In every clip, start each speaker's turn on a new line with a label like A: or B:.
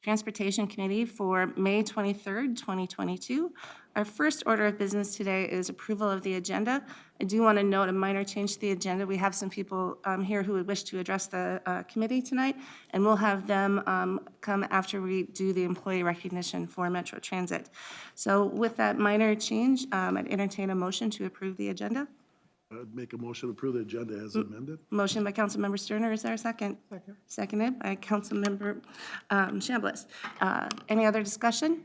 A: Transportation Committee for May 23rd, 2022. Our first order of business today is approval of the agenda. I do want to note a minor change to the agenda. We have some people here who would wish to address the committee tonight, and we'll have them come after we do the employee recognition for Metro Transit. So with that minor change, I'd entertain a motion to approve the agenda.
B: I'd make a motion to approve the agenda as amended.
A: Motion by Councilmember Sterner. Is there a second?
C: Second.
A: Seconded by Councilmember Chambliss. Any other discussion?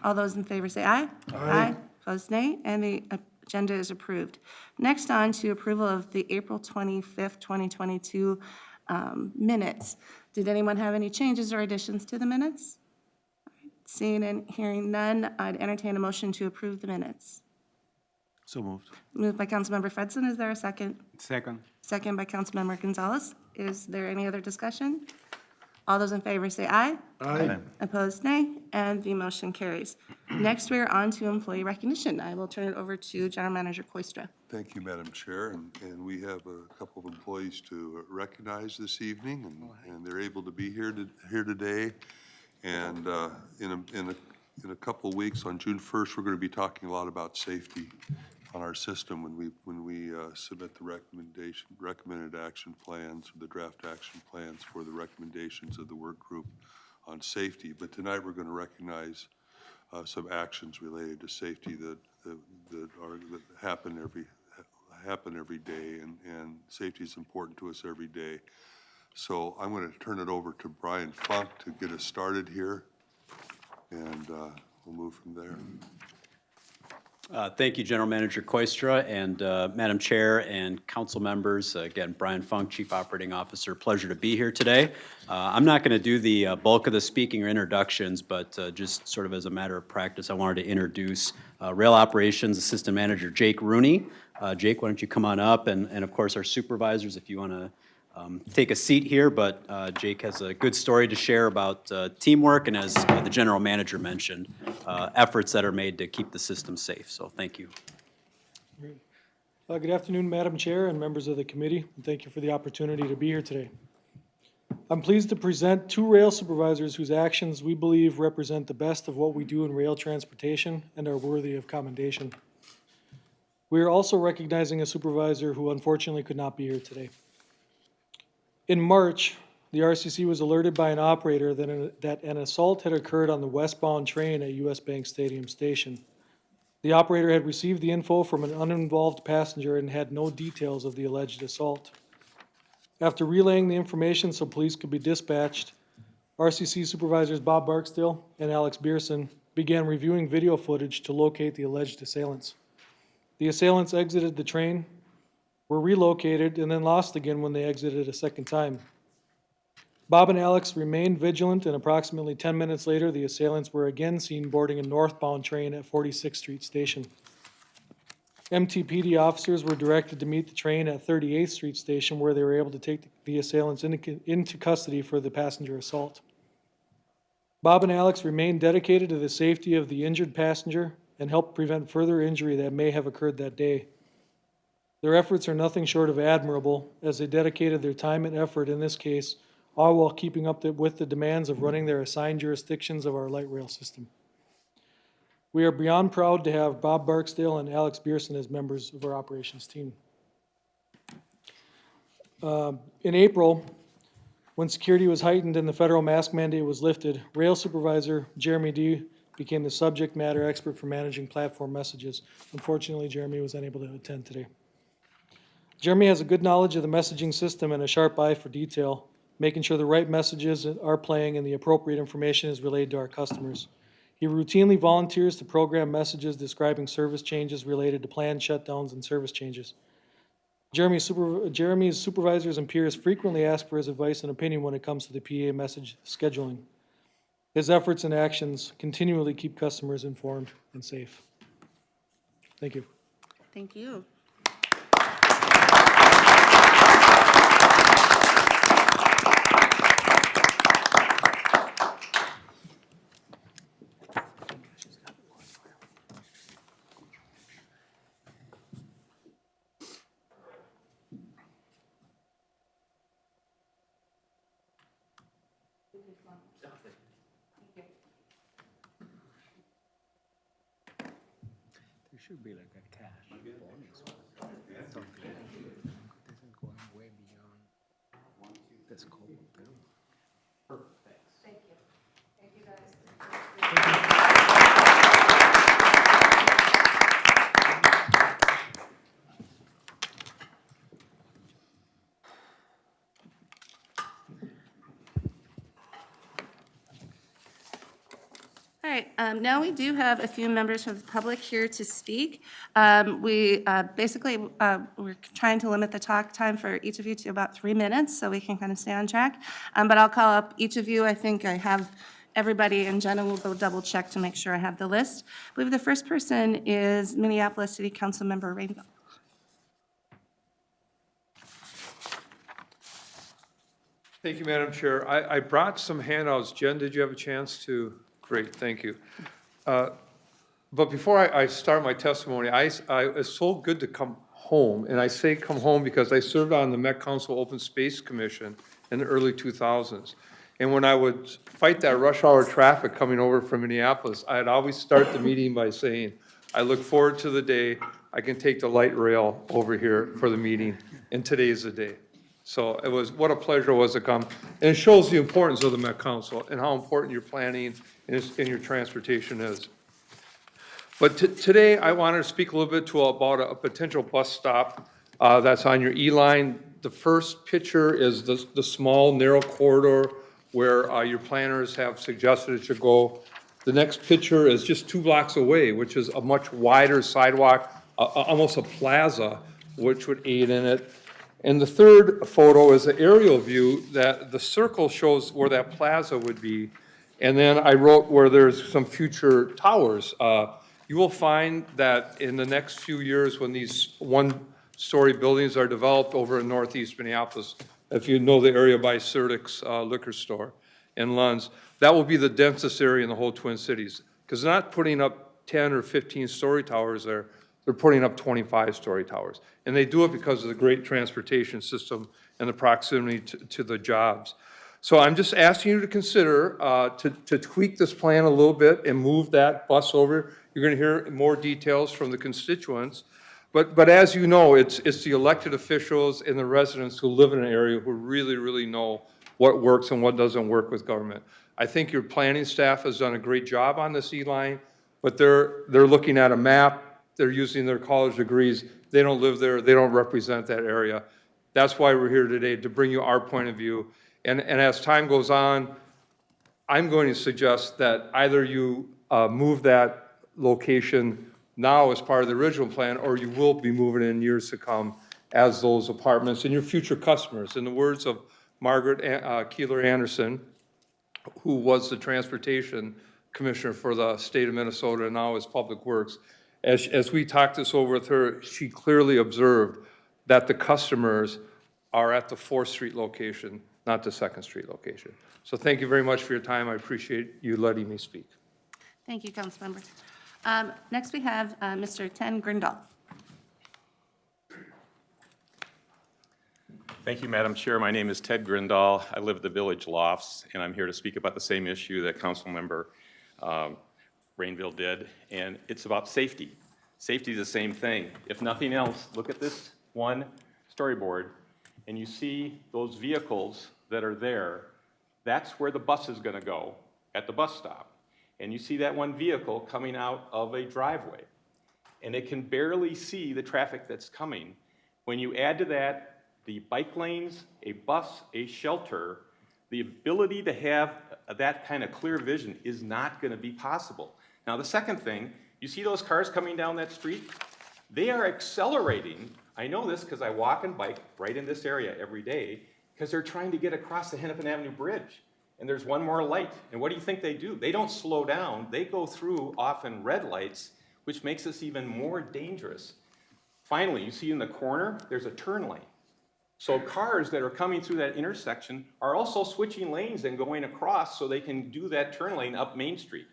A: All those in favor say aye. Aye. Opposed, nay. And the agenda is approved. Next on to approval of the April 25th, 2022 minutes. Did anyone have any changes or additions to the minutes? Seeing and hearing none, I'd entertain a motion to approve the minutes.
D: So moved.
A: Moved by Councilmember Fredson. Is there a second?
D: Second.
A: Second by Councilmember Gonzalez. Is there any other discussion? All those in favor say aye.
B: Aye.
A: Opposed, nay. And the motion carries. Next, we are on to employee recognition. I will turn it over to General Manager Koistra.
E: Thank you, Madam Chair, and we have a couple of employees to recognize this evening, and they're able to be here today. And in a couple of weeks, on June 1st, we're going to be talking a lot about safety on our system when we submit the recommended action plans, or the draft action plans for the recommendations of the work group on safety. But tonight we're going to recognize some actions related to safety that happen every day, and safety is important to us every day. So I'm going to turn it over to Brian Funk to get us started here, and we'll move from there.
F: Thank you, General Manager Koistra, and Madam Chair and council members. Again, Brian Funk, Chief Operating Officer. Pleasure to be here today. I'm not going to do the bulk of the speaking or introductions, but just sort of as a matter of practice, I wanted to introduce Rail Operations Assistant Manager Jake Rooney. Jake, why don't you come on up, and of course our supervisors, if you want to take a seat here, but Jake has a good story to share about teamwork, and as the General Manager mentioned, efforts that are made to keep the system safe. So thank you.
C: Good afternoon, Madam Chair and members of the committee, and thank you for the opportunity to be here today. I'm pleased to present two rail supervisors whose actions we believe represent the best of what we do in rail transportation and are worthy of commendation. We are also recognizing a supervisor who unfortunately could not be here today. In March, the RCC was alerted by an operator that an assault had occurred on the westbound train at US Bank Stadium Station. The operator had received the info from an uninvolved passenger and had no details of the alleged assault. After relaying the information so police could be dispatched, RCC supervisors Bob Barksdale and Alex Bierson began reviewing video footage to locate the alleged assailants. The assailants exited the train, were relocated, and then lost again when they exited a second time. Bob and Alex remained vigilant, and approximately 10 minutes later, the assailants were again seen boarding a northbound train at 46th Street Station. MTPD officers were directed to meet the train at 38th Street Station, where they were able to take the assailants into custody for the passenger assault. Bob and Alex remained dedicated to the safety of the injured passenger and helped prevent further injury that may have occurred that day. Their efforts are nothing short of admirable, as they dedicated their time and effort in this case, all while keeping up with the demands of running their assigned jurisdictions of our light rail system. We are beyond proud to have Bob Barksdale and Alex Bierson as members of our operations team. In April, when security was heightened and the federal mask mandate was lifted, Rail Supervisor Jeremy D. became the subject matter expert for managing platform messages. Unfortunately, Jeremy was unable to attend today. Jeremy has a good knowledge of the messaging system and a sharp eye for detail, making sure the right messages are playing and the appropriate information is relayed to our customers. He routinely volunteers to program messages describing service changes related to planned shutdowns and service changes. Jeremy's supervisors and peers frequently ask for his advice and opinion when it comes to the PA message scheduling. His efforts and actions continually keep customers informed and safe. Thank you.
A: Thank you.
D: There should be like a cash bonus. That's not good. This is going way beyond the scope of government.
A: Thank you. Thank you, guys. All right, now we do have a few members of the public here to speak. Basically, we're trying to limit the talk time for each of you to about 3 minutes, so we can kind of stay on track. But I'll call up each of you. I think I have everybody, and Jenna will go double check to make sure I have the list. I believe the first person is Minneapolis City Council Member Rondo.
G: Thank you, Madam Chair. I brought some handouts. Jen, did you have a chance to? Great, thank you. But before I start my testimony, it's so good to come home. And I say come home because I served on the Met Council Open Space Commission in the early 2000s. And when I would fight that rush hour traffic coming over from Minneapolis, I'd always start the meeting by saying, I look forward to the day I can take the light rail over here for the meeting, and today's the day. So it was, what a pleasure it was to come. And it shows the importance of the Met Council and how important your planning and your transportation is. But today, I wanted to speak a little bit about a potential bus stop that's on your E-line. The first picture is the small, narrow corridor where your planners have suggested it should go. The next picture is just 2 blocks away, which is a much wider sidewalk, almost a plaza, which would aid in it. And the third photo is an aerial view that the circle shows where that plaza would be. And then I wrote where there's some future towers. You will find that in the next few years when these 1-story buildings are developed over in northeast Minneapolis, if you know the area by Surtick's liquor store and Lund's, that will be the densest area in the whole Twin Cities. Because they're not putting up 10 or 15-story towers there. They're putting up 25-story towers. And they do it because of the great transportation system and the proximity to the jobs. So I'm just asking you to consider to tweak this plan a little bit and move that bus over. You're going to hear more details from the constituents. But as you know, it's the elected officials and the residents who live in an area who really, really know what works and what doesn't work with government. I think your planning staff has done a great job on this E-line, but they're looking at a map. They're using their college degrees. They don't live there. They don't represent that area. That's why we're here today, to bring you our point of view. And as time goes on, I'm going to suggest that either you move that location now as part of the original plan, or you will be moving in years to come as those apartments and your future customers. In the words of Margaret Keeler Anderson, who was the transportation commissioner for the state of Minnesota and now is Public Works, as we talked this over with her, she clearly observed that the customers are at the 4th Street location, not the 2nd Street location. So thank you very much for your time. I appreciate you letting me speak.
A: Thank you, Councilmember. Next, we have Mr. Ted Grindal.
H: Thank you, Madam Chair. My name is Ted Grindal. I live at the Village Lofts, and I'm here to speak about the same issue that Councilmember Rainville did, and it's about safety. Safety is the same thing. If nothing else, look at this one storyboard, and you see those vehicles that are there. That's where the bus is going to go at the bus stop. And you see that one vehicle coming out of a driveway, and it can barely see the traffic that's coming. When you add to that the bike lanes, a bus, a shelter, the ability to have that kind of clear vision is not going to be possible. Now, the second thing, you see those cars coming down that street? They are accelerating. I know this because I walk and bike right in this area every day because they're trying to get across the Hennepin Avenue Bridge. And there's one more light. And what do you think they do? They don't slow down. They go through often red lights, which makes this even more dangerous. Finally, you see in the corner, there's a turn lane. So cars that are coming through that intersection are also switching lanes and going across so they can do that turn lane up Main Street.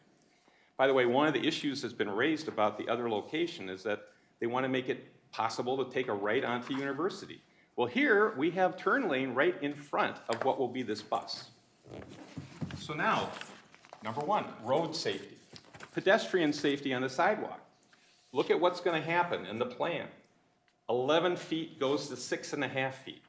H: By the way, one of the issues that's been raised about the other location is that they want to make it possible to take a right onto University. Well, here we have turn lane right in front of what will be this bus. So now, number one, road safety. Pedestrian safety on the sidewalk. Look at what's going to happen in the plan. 11 feet goes to 6.5 feet.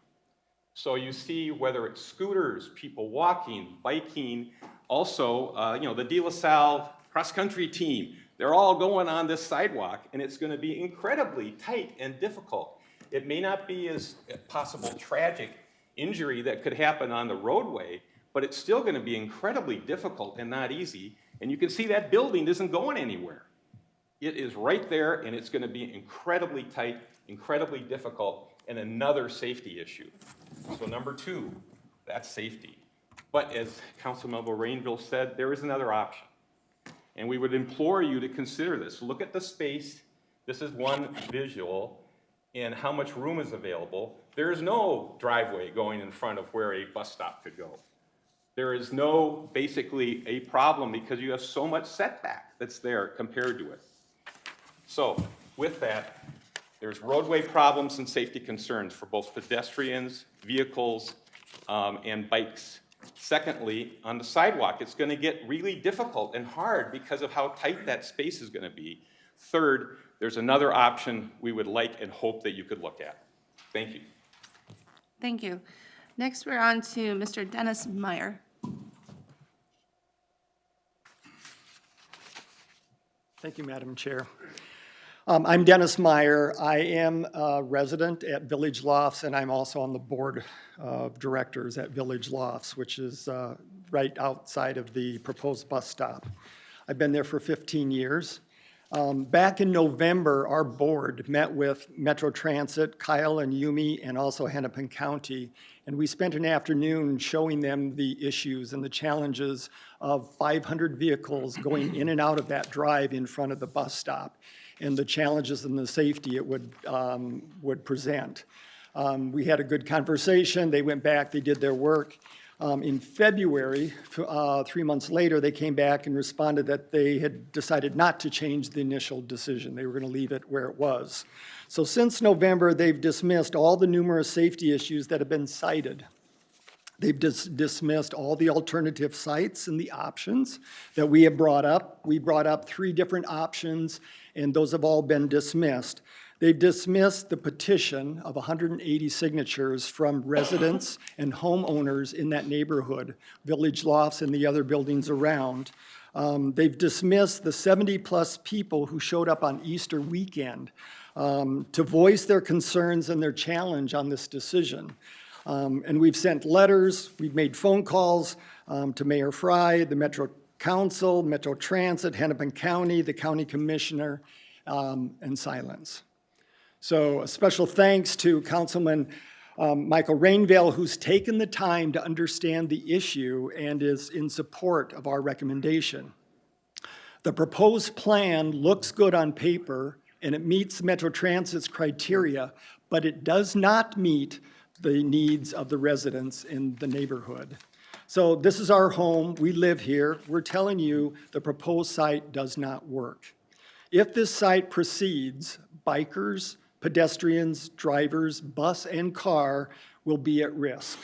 H: So you see whether it's scooters, people walking, biking, also, the De La Salle cross-country team, they're all going on this sidewalk, and it's going to be incredibly tight and difficult. It may not be as possible tragic injury that could happen on the roadway, but it's still going to be incredibly difficult and not easy. And you can see that building isn't going anywhere. It is right there, and it's going to be incredibly tight, incredibly difficult, and another safety issue. So number two, that's safety. But as Councilmember Rainville said, there is another option. And we would implore you to consider this. Look at the space. This is one visual and how much room is available. There is no driveway going in front of where a bus stop could go. There is no, basically, a problem because you have so much setback that's there compared to it. So with that, there's roadway problems and safety concerns for both pedestrians, vehicles, and bikes. Secondly, on the sidewalk, it's going to get really difficult and hard because of how tight that space is going to be. Third, there's another option we would like and hope that you could look at. Thank you.
A: Thank you. Next, we're on to Mr. Dennis Meyer.
I: Thank you, Madam Chair. I'm Dennis Meyer. I am a resident at Village Lofts, and I'm also on the board of directors at Village Lofts, which is right outside of the proposed bus stop. I've been there for 15 years. Back in November, our board met with Metro Transit, Kyle and Yumi, and also Hennepin County, and we spent an afternoon showing them the issues and the challenges of 500 vehicles going in and out of that drive in front of the bus stop, and the challenges and the safety it would present. We had a good conversation. They went back, they did their work. In February, 3 months later, they came back and responded that they had decided not to change the initial decision. They were going to leave it where it was. So since November, they've dismissed all the numerous safety issues that have been cited. They've dismissed all the alternative sites and the options that we have brought up. We brought up 3 different options, and those have all been dismissed. They've dismissed the petition of 180 signatures from residents and homeowners in that neighborhood, Village Lofts and the other buildings around. They've dismissed the 70-plus people who showed up on Easter weekend to voice their concerns and their challenge on this decision. And we've sent letters, we've made phone calls to Mayor Fry, the Metro Council, Metro Transit, Hennepin County, the County Commissioner, and silence. So a special thanks to Councilman Michael Rainville, who's taken the time to understand the issue and is in support of our recommendation. The proposed plan looks good on paper and it meets Metro Transit's criteria, but it does not meet the needs of the residents in the neighborhood. So this is our home, we live here. We're telling you the proposed site does not work. If this site proceeds, bikers, pedestrians, drivers, bus and car will be at risk.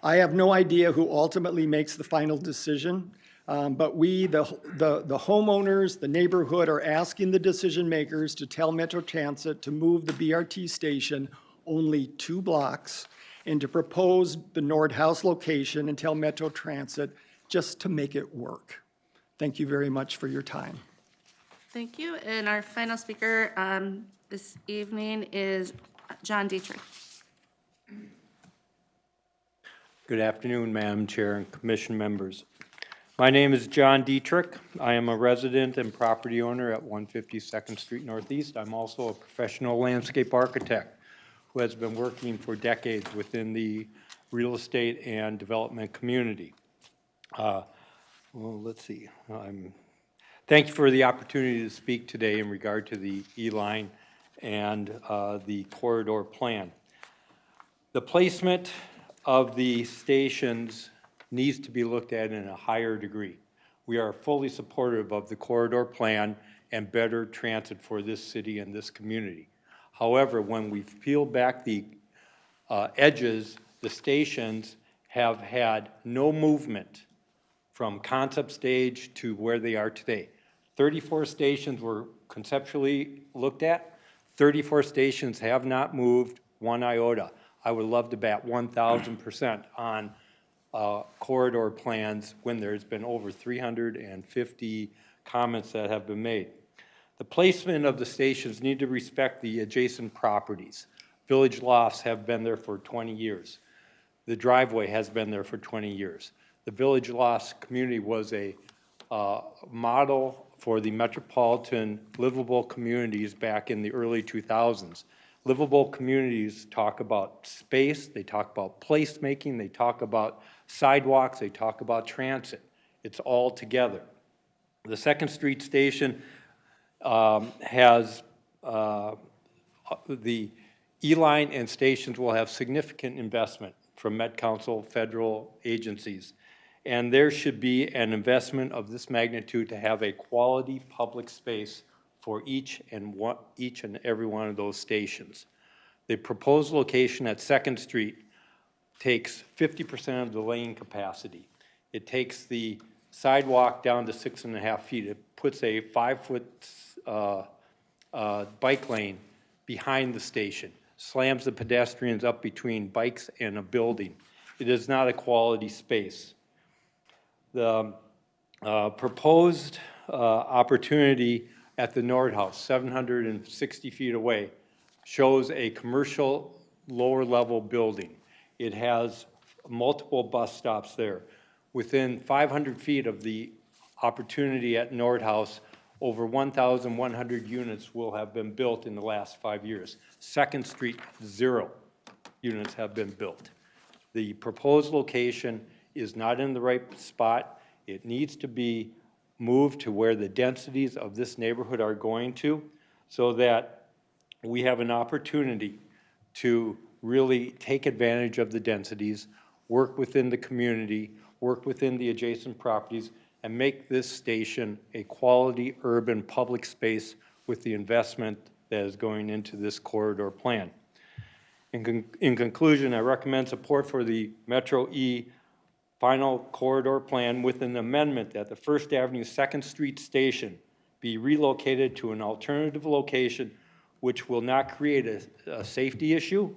I: I have no idea who ultimately makes the final decision, but we, the homeowners, the neighborhood are asking the decision makers to tell Metro Transit to move the BRT station only 2 blocks and to propose the Nordhaus location and tell Metro Transit just to make it work. Thank you very much for your time.
A: Thank you. And our final speaker this evening is John Dietrich.
J: Good afternoon, Madam Chair and Commission members. My name is John Dietrich. I am a resident and property owner at 152nd Street Northeast. I'm also a professional landscape architect who has been working for decades within the real estate and development community. Well, let's see. Thank you for the opportunity to speak today in regard to the E-line and the corridor plan. The placement of the stations needs to be looked at in a higher degree. We are fully supportive of the corridor plan and better transit for this city and this community. However, when we've peeled back the edges, the stations have had no movement from concept stage to where they are today. 34 stations were conceptually looked at. 34 stations have not moved one iota. I would love to bet 1,000% on corridor plans when there's been over 350 comments that have been made. The placement of the stations need to respect the adjacent properties. Village Lofts have been there for 20 years. The driveway has been there for 20 years. The Village Lofts community was a model for the metropolitan livable communities back in the early 2000s. Livable communities talk about space, they talk about placemaking, they talk about sidewalks, they talk about transit. It's all together. The Second Street Station has the E-line and stations will have significant investment from Met Council, federal agencies. And there should be an investment of this magnitude to have a quality public space for each and every one of those stations. The proposed location at Second Street takes 50% of the lane capacity. It takes the sidewalk down to 6.5 feet. It puts a 5-foot bike lane behind the station, slams the pedestrians up between bikes and a building. It is not a quality space. The proposed opportunity at the Nordhaus, 760 feet away, shows a commercial lower level building. It has multiple bus stops there. Within 500 feet of the opportunity at Nordhaus, over 1,100 units will have been built in the last 5 years. Second Street, 0 units have been built. The proposed location is not in the right spot. It needs to be moved to where the densities of this neighborhood are going to, so that we have an opportunity to really take advantage of the densities, work within the community, work within the adjacent properties, and make this station a quality urban public space with the investment that is going into this corridor plan. In conclusion, I recommend support for the Metro E final corridor plan with an amendment that the First Avenue Second Street station be relocated to an alternative location which will not create a safety issue,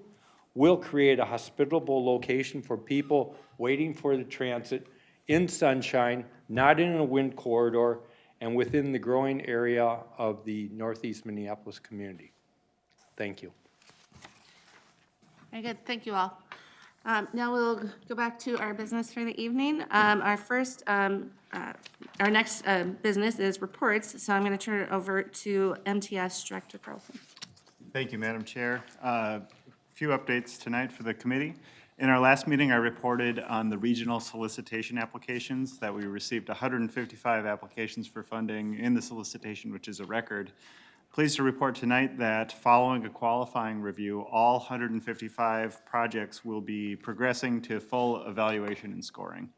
J: will create a hospitable location for people waiting for the transit in sunshine, not in a wind corridor, and within the growing area of the Northeast Minneapolis community. Thank you.
A: Very good, thank you all. Now we'll go back to our business for the evening. Our next business is reports, so I'm going to turn it over to MTS Director Carlson.
K: Thank you, Madam Chair. A few updates tonight for the committee. In our last meeting, I reported on the regional solicitation applications that we received 155 applications for funding in the solicitation, which is a record. Pleased to report tonight that following a qualifying review, all 155 projects will be progressing to full evaluation and scoring.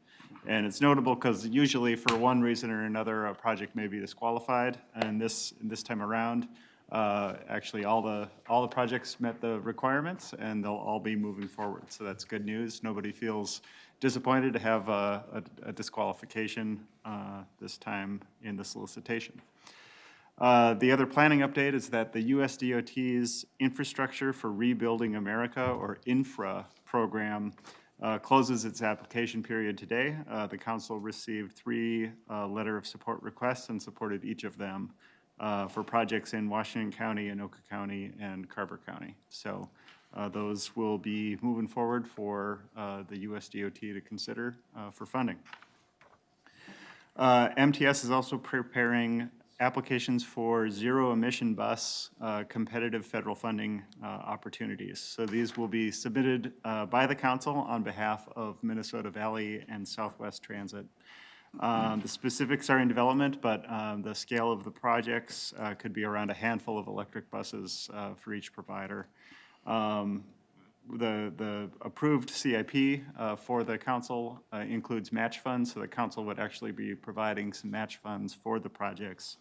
K: And it's notable because usually for one reason or another, a project may be disqualified. And this time around, actually all the projects met the requirements and they'll all be moving forward. So that's good news. Nobody feels disappointed to have a disqualification this time in the solicitation. The other planning update is that the USDOT's Infrastructure for Rebuilding America, or INFRA program, closes its application period today. The council received 3 letter of support requests and supported each of them for projects in Washington County, Anoka County, and Carver County. So those will be moving forward for the USDOT to consider for funding. MTS is also preparing applications for zero-emission bus competitive federal funding opportunities. So these will be submitted by the council on behalf of Minnesota Valley and Southwest Transit. The specifics are in development, but the scale of the projects could be around a handful of electric buses for each provider. The approved CIP for the council includes match funds, so the council would actually be providing some match funds for the projects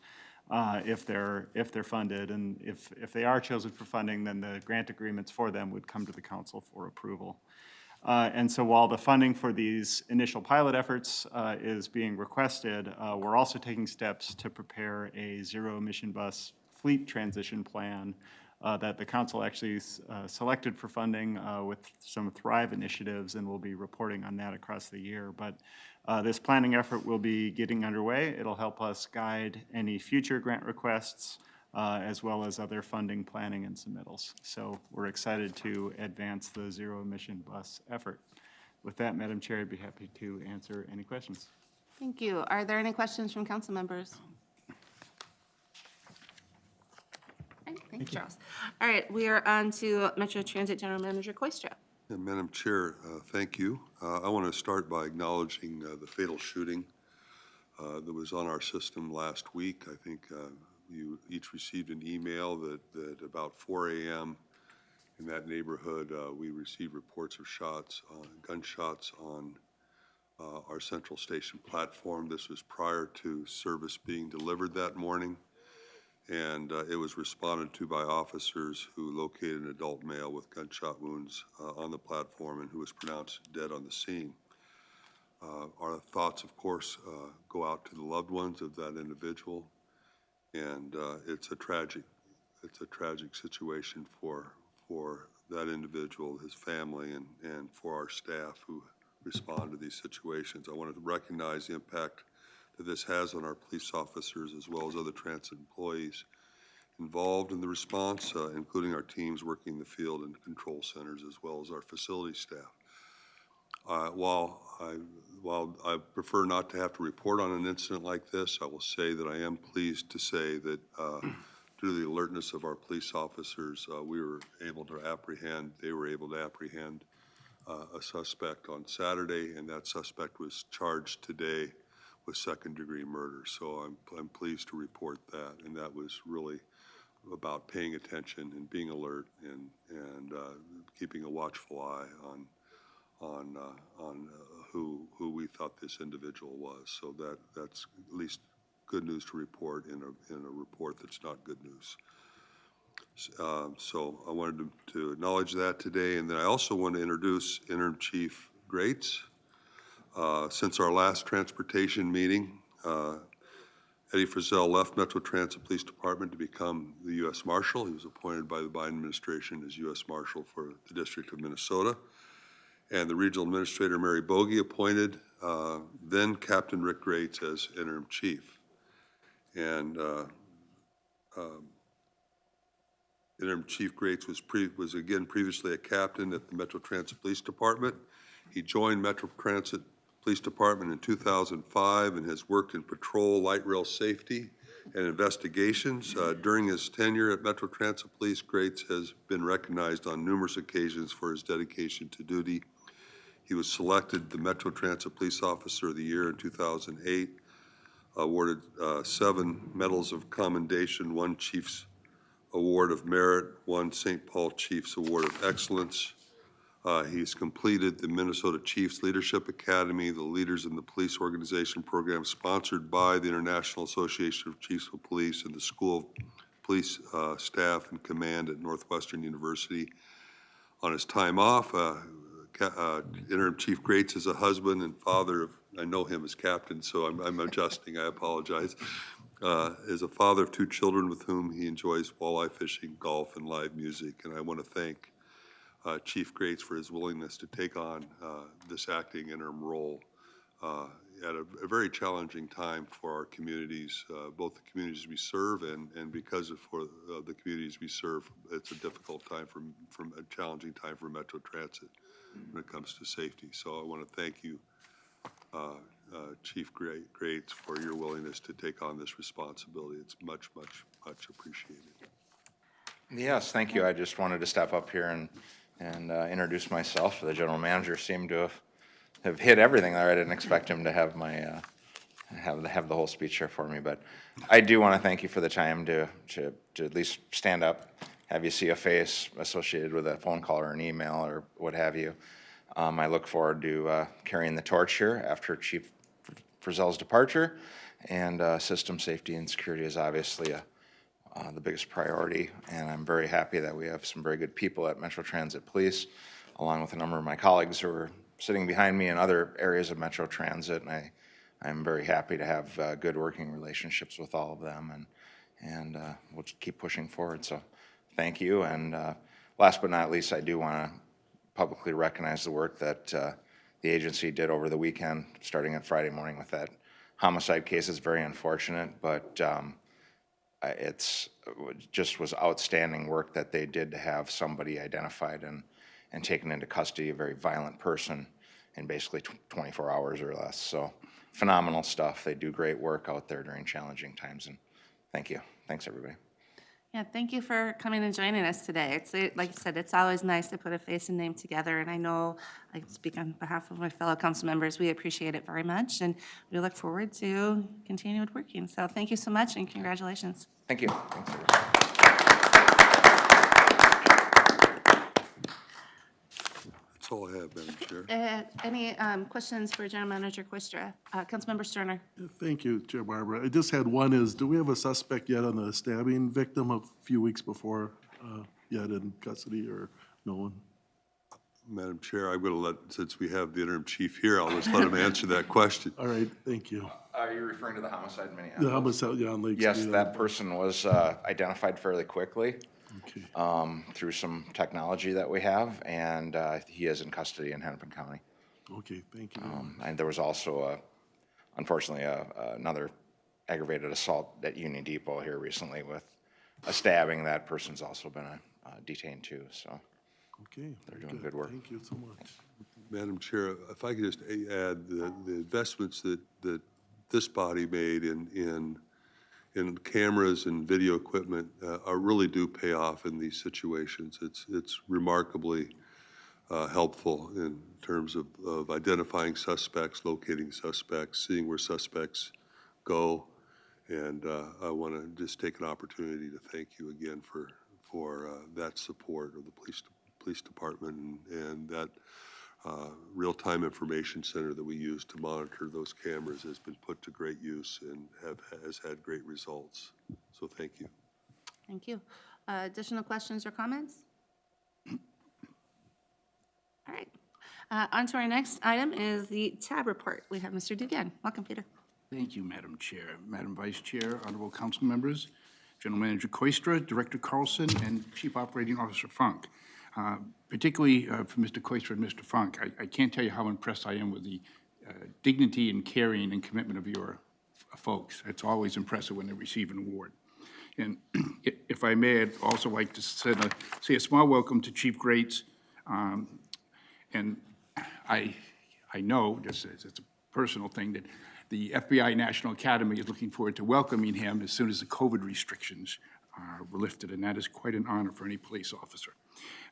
K: if they're funded, and if they are chosen for funding, then the grant agreements for them would come to the council for approval. And so while the funding for these initial pilot efforts is being requested, we're also taking steps to prepare a zero-emission bus fleet transition plan that the council actually selected for funding with some Thrive initiatives, and we'll be reporting on that across the year. But this planning effort will be getting underway. It'll help us guide any future grant requests as well as other funding, planning, and submittals. So we're excited to advance the zero-emission bus effort. With that, Madam Chair, I'd be happy to answer any questions.
A: Thank you. Are there any questions from council members? Okay, thank you, Charles. All right, we are on to Metro Transit General Manager Koistra.
E: Yeah, Madam Chair, thank you. I want to start by acknowledging the fatal shooting that was on our system last week. I think you each received an email that about 4 a.m. in that neighborhood, we received reports of gunshots on our central station platform. This was prior to service being delivered that morning, and it was responded to by officers who located an adult male with gunshot wounds on the platform and who was pronounced dead on the scene. Our thoughts, of course, go out to the loved ones of that individual, and it's a tragic situation for that individual, his family, and for our staff who respond to these situations. I wanted to recognize the impact that this has on our police officers as well as other transit employees involved in the response, including our teams working in the field and control centers as well as our facility staff. While I prefer not to have to report on an incident like this, I will say that I am pleased to say that due to the alertness of our police officers, they were able to apprehend a suspect on Saturday, and that suspect was charged today with second-degree murder. So I'm pleased to report that, and that was really about paying attention and being alert and keeping a watchful eye on who we thought this individual was. So that's at least good news to report in a report that's not good news. So I wanted to acknowledge that today, and then I also want to introduce Interim Chief Grates. Since our last transportation meeting, Eddie Frizzell left Metro Transit Police Department to become the U.S. Marshal. He was appointed by the Biden administration as U.S. Marshal for the District of Minnesota. And the Regional Administrator, Mary Bogie, appointed then Captain Rick Grates as Interim Chief. And Interim Chief Grates was again previously a captain at the Metro Transit Police Department. He joined Metro Transit Police Department in 2005 and has worked in patrol, light rail safety, and investigations. During his tenure at Metro Transit Police, Grates has been recognized on numerous occasions for his dedication to duty. He was selected the Metro Transit Police Officer of the Year in 2008, awarded 7 Medals of Commendation, 1 Chief's Award of Merit, 1 St. Paul Chiefs Award of Excellence. He's completed the Minnesota Chiefs Leadership Academy, the Leaders in the Police Organization program sponsored by the International Association of Chiefs of Police and the School of Police Staff and Command at Northwestern University. On his time off, Interim Chief Grates is a husband and father of, I know him as captain, so I'm adjusting, I apologize, is a father of 2 children with whom he enjoys walleye fishing, golf, and live music. And I want to thank Chief Grates for his willingness to take on this acting interim role at a very challenging time for our communities, both the communities we serve and because of the communities we serve, it's a difficult time from a challenging time for Metro Transit when it comes to safety. So I want to thank you, Chief Grates, for your willingness to take on this responsibility. It's much, much, much appreciated.
L: Yes, thank you. I just wanted to step up here and introduce myself. The general manager seemed to have hit everything there. I didn't expect him to have my have the whole speech here for me, but I do want to thank you for the time to at least stand up, have you see a face associated with a phone call or an email or what have you. I look forward to carrying the torch here after Chief Frizzell's departure, and system safety and security is obviously the biggest priority, and I'm very happy that we have some very good people at Metro Transit Police. along with a number of my colleagues who are sitting behind me in other areas of Metro Transit, and I'm very happy to have good working relationships with all of them, and we'll just keep pushing forward. So thank you. And last but not least, I do want to publicly recognize the work that the agency did over the weekend, starting at Friday morning with that homicide case. It's very unfortunate, but it's just was outstanding work that they did to have somebody identified and taken into custody, a very violent person, in basically 24 hours or less. So phenomenal stuff. They do great work out there during challenging times, and thank you. Thanks, everybody.
A: Yeah, thank you for coming and joining us today. It's, like you said, it's always nice to put a face and name together, and I know I can speak on behalf of my fellow council members. We appreciate it very much, and we look forward to continued working. So thank you so much, and congratulations.
L: Thank you. Thanks, everybody.
E: That's all I have, Madam Chair.
A: Any questions for General Manager Quistra? Councilmember Sterner.
B: Thank you, Chair Barbara. I just had one is, do we have a suspect yet on the stabbing victim a few weeks before, yet in custody, or no one?
E: Madam Chair, I'm going to let, since we have the interim chief here, I'll just let him answer that question.
B: All right, thank you.
L: Are you referring to the homicide in Minneapolis?
B: The homicide, yeah, on Lake
L: Yes,
B: Street.
L: that person was identified fairly quickly
B: Okay.
L: through some technology that we have, and he is in custody in Hennepin County.
B: Okay, thank you.
L: And there was also, unfortunately, another aggravated assault at Union Depot here recently with a stabbing. That person's also been detained too, so
B: Okay.
L: they're doing good work.
B: Thank you so much.
E: Madam Chair, if I could just add the investments that this body made in cameras and video equipment really do pay off in these situations. It's remarkably helpful in terms of identifying suspects, locating suspects, seeing where suspects go. And I want to just take an opportunity to thank you again for that support of the police department and that real-time information center that we use to monitor those cameras has been put to great use and has had great results. So thank you.
A: Thank you. Additional questions or comments? All right. On to our next item is the TAB report. We have Mr. Dugan. Welcome, Peter.
M: Thank you, Madam Chair. Madam Vice Chair, honorable council members, General Manager Koistra, Director Carlson, and Chief Operating Officer Funk. Particularly for Mr. Koistra and Mr. Funk, I can't tell you how impressed I am with the dignity and caring and commitment of your folks. It's always impressive when they receive an award. And if I may, I'd also like to say a small welcome to Chief Grates. And I know, just as it's a personal thing, that the FBI National Academy is looking forward to welcoming him as soon as the COVID restrictions were lifted, and that is quite an honor for any police officer.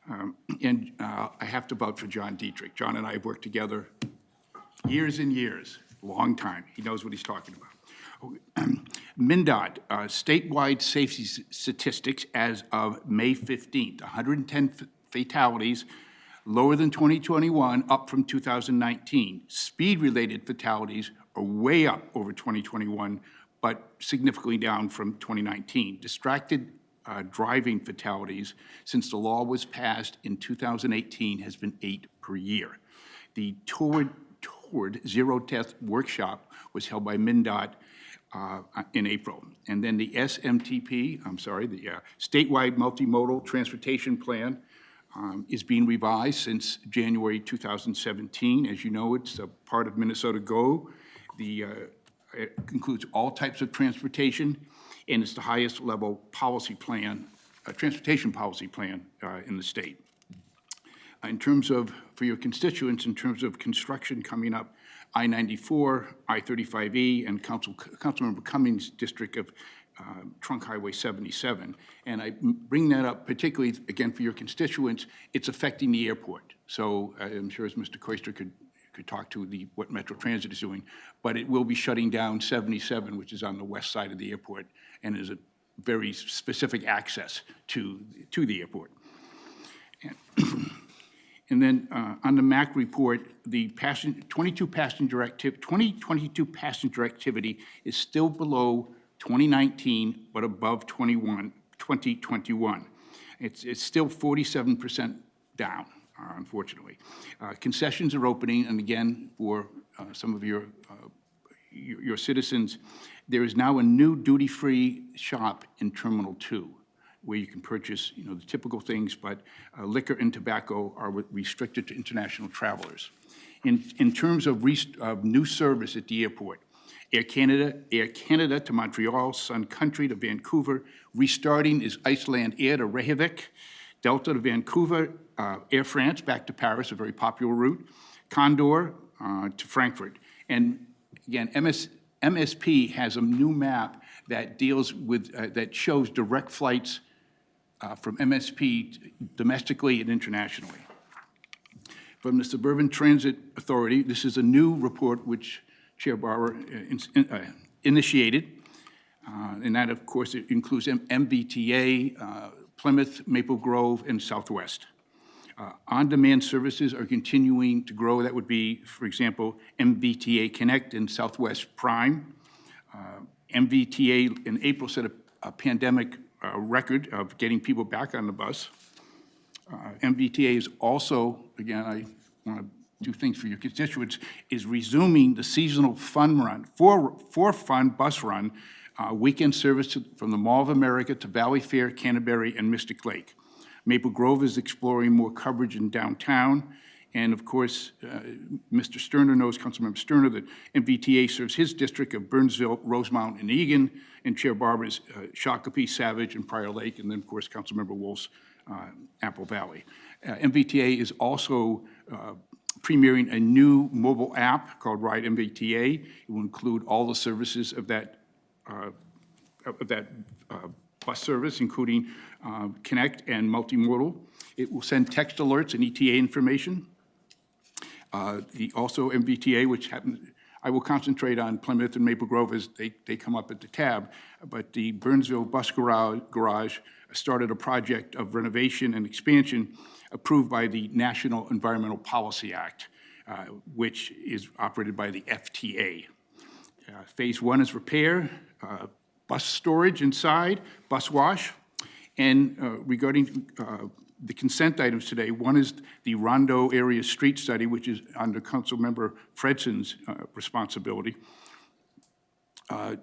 M: I have to vouch for John Dietrich. John and I have worked together years and years, long time. He knows what he's talking about. MnDOT, statewide safety statistics as of May 15th, 110 fatalities, lower than 2021, up from 2019. Speed-related fatalities are way up over 2021, but significantly down from 2019. Distracted driving fatalities since the law was passed in 2018 has been 8 per year. The Toward Zero Death workshop was held by MnDOT in April. And then the SMTP, the Statewide Multimodal Transportation Plan is being revised since January 2017. As you know, it's a part of Minnesota Go. It includes all types of transportation, and it's the highest level policy plan, transportation policy plan in the state. In terms of, for your constituents, in terms of construction coming up, I-94, I-35E, and Councilmember Cummings' district of Trunk Highway 77. And I bring that up particularly, again, for your constituents, it's affecting the airport. So I'm sure as Mr. Koistra could talk to what Metro Transit is doing, but it will be shutting down 77, which is on the west side of the airport, and is a very specific access to the airport. And then on the MAC report, the 2022 passenger activity is still below 2019, but above 2021. It's still 47% down. unfortunately. Concessions are opening, and again, for some of your citizens, there is now a new duty-free shop in Terminal 2, where you can purchase, the typical things, but liquor and tobacco are restricted to international travelers. In terms of new service at the airport, Air Canada to Montreal, Sun Country to Vancouver, restarting is Iceland Air to Reykjavik, Delta to Vancouver, Air France back to Paris, a very popular route, Condor to Frankfurt. And again, MSP has a new map that deals with, that shows direct flights from MSP domestically and internationally. From the Suburban Transit Authority, this is a new report which Chair Barber initiated, and that, of course, it includes MBTA, Plymouth, Maple Grove, and Southwest. On-demand services are continuing to grow. That would be, for example, MBTA Connect and Southwest Prime. MBTA in April set a pandemic record of getting people back on the bus. MBTA is also, again, I want to do things for your constituents, is resuming the seasonal fun run, for fun bus run, weekend service from the Mall of America to Valley Fair, Canterbury, and Mystic Lake. Maple Grove is exploring more coverage in downtown. And of course, Mr. Sterner knows, Councilmember Sterner, that MBTA serves his district of Burnsville, Rosemount, and Egan, and Chair Barber's Shakopee, Savage, and Prior Lake, and then, of course, Councilmember Wolf's Apple Valley. MBTA is also premiering a new mobile app called Ride MBTA. It will include all the services of that bus service, including Connect and Multimodal. It will send text alerts and ETA information. Also MBTA, which happens, I will concentrate on Plymouth and Maple Grove as they come up at the tab, but the Burnsville Bus Garage started a project of renovation and expansion approved by the National Environmental Policy Act, which is operated by the FTA. Phase 1 is repair, bus storage inside, bus wash, and regarding the consent items today, one is the Rondo area street study, which is under Councilmember Fredson's responsibility.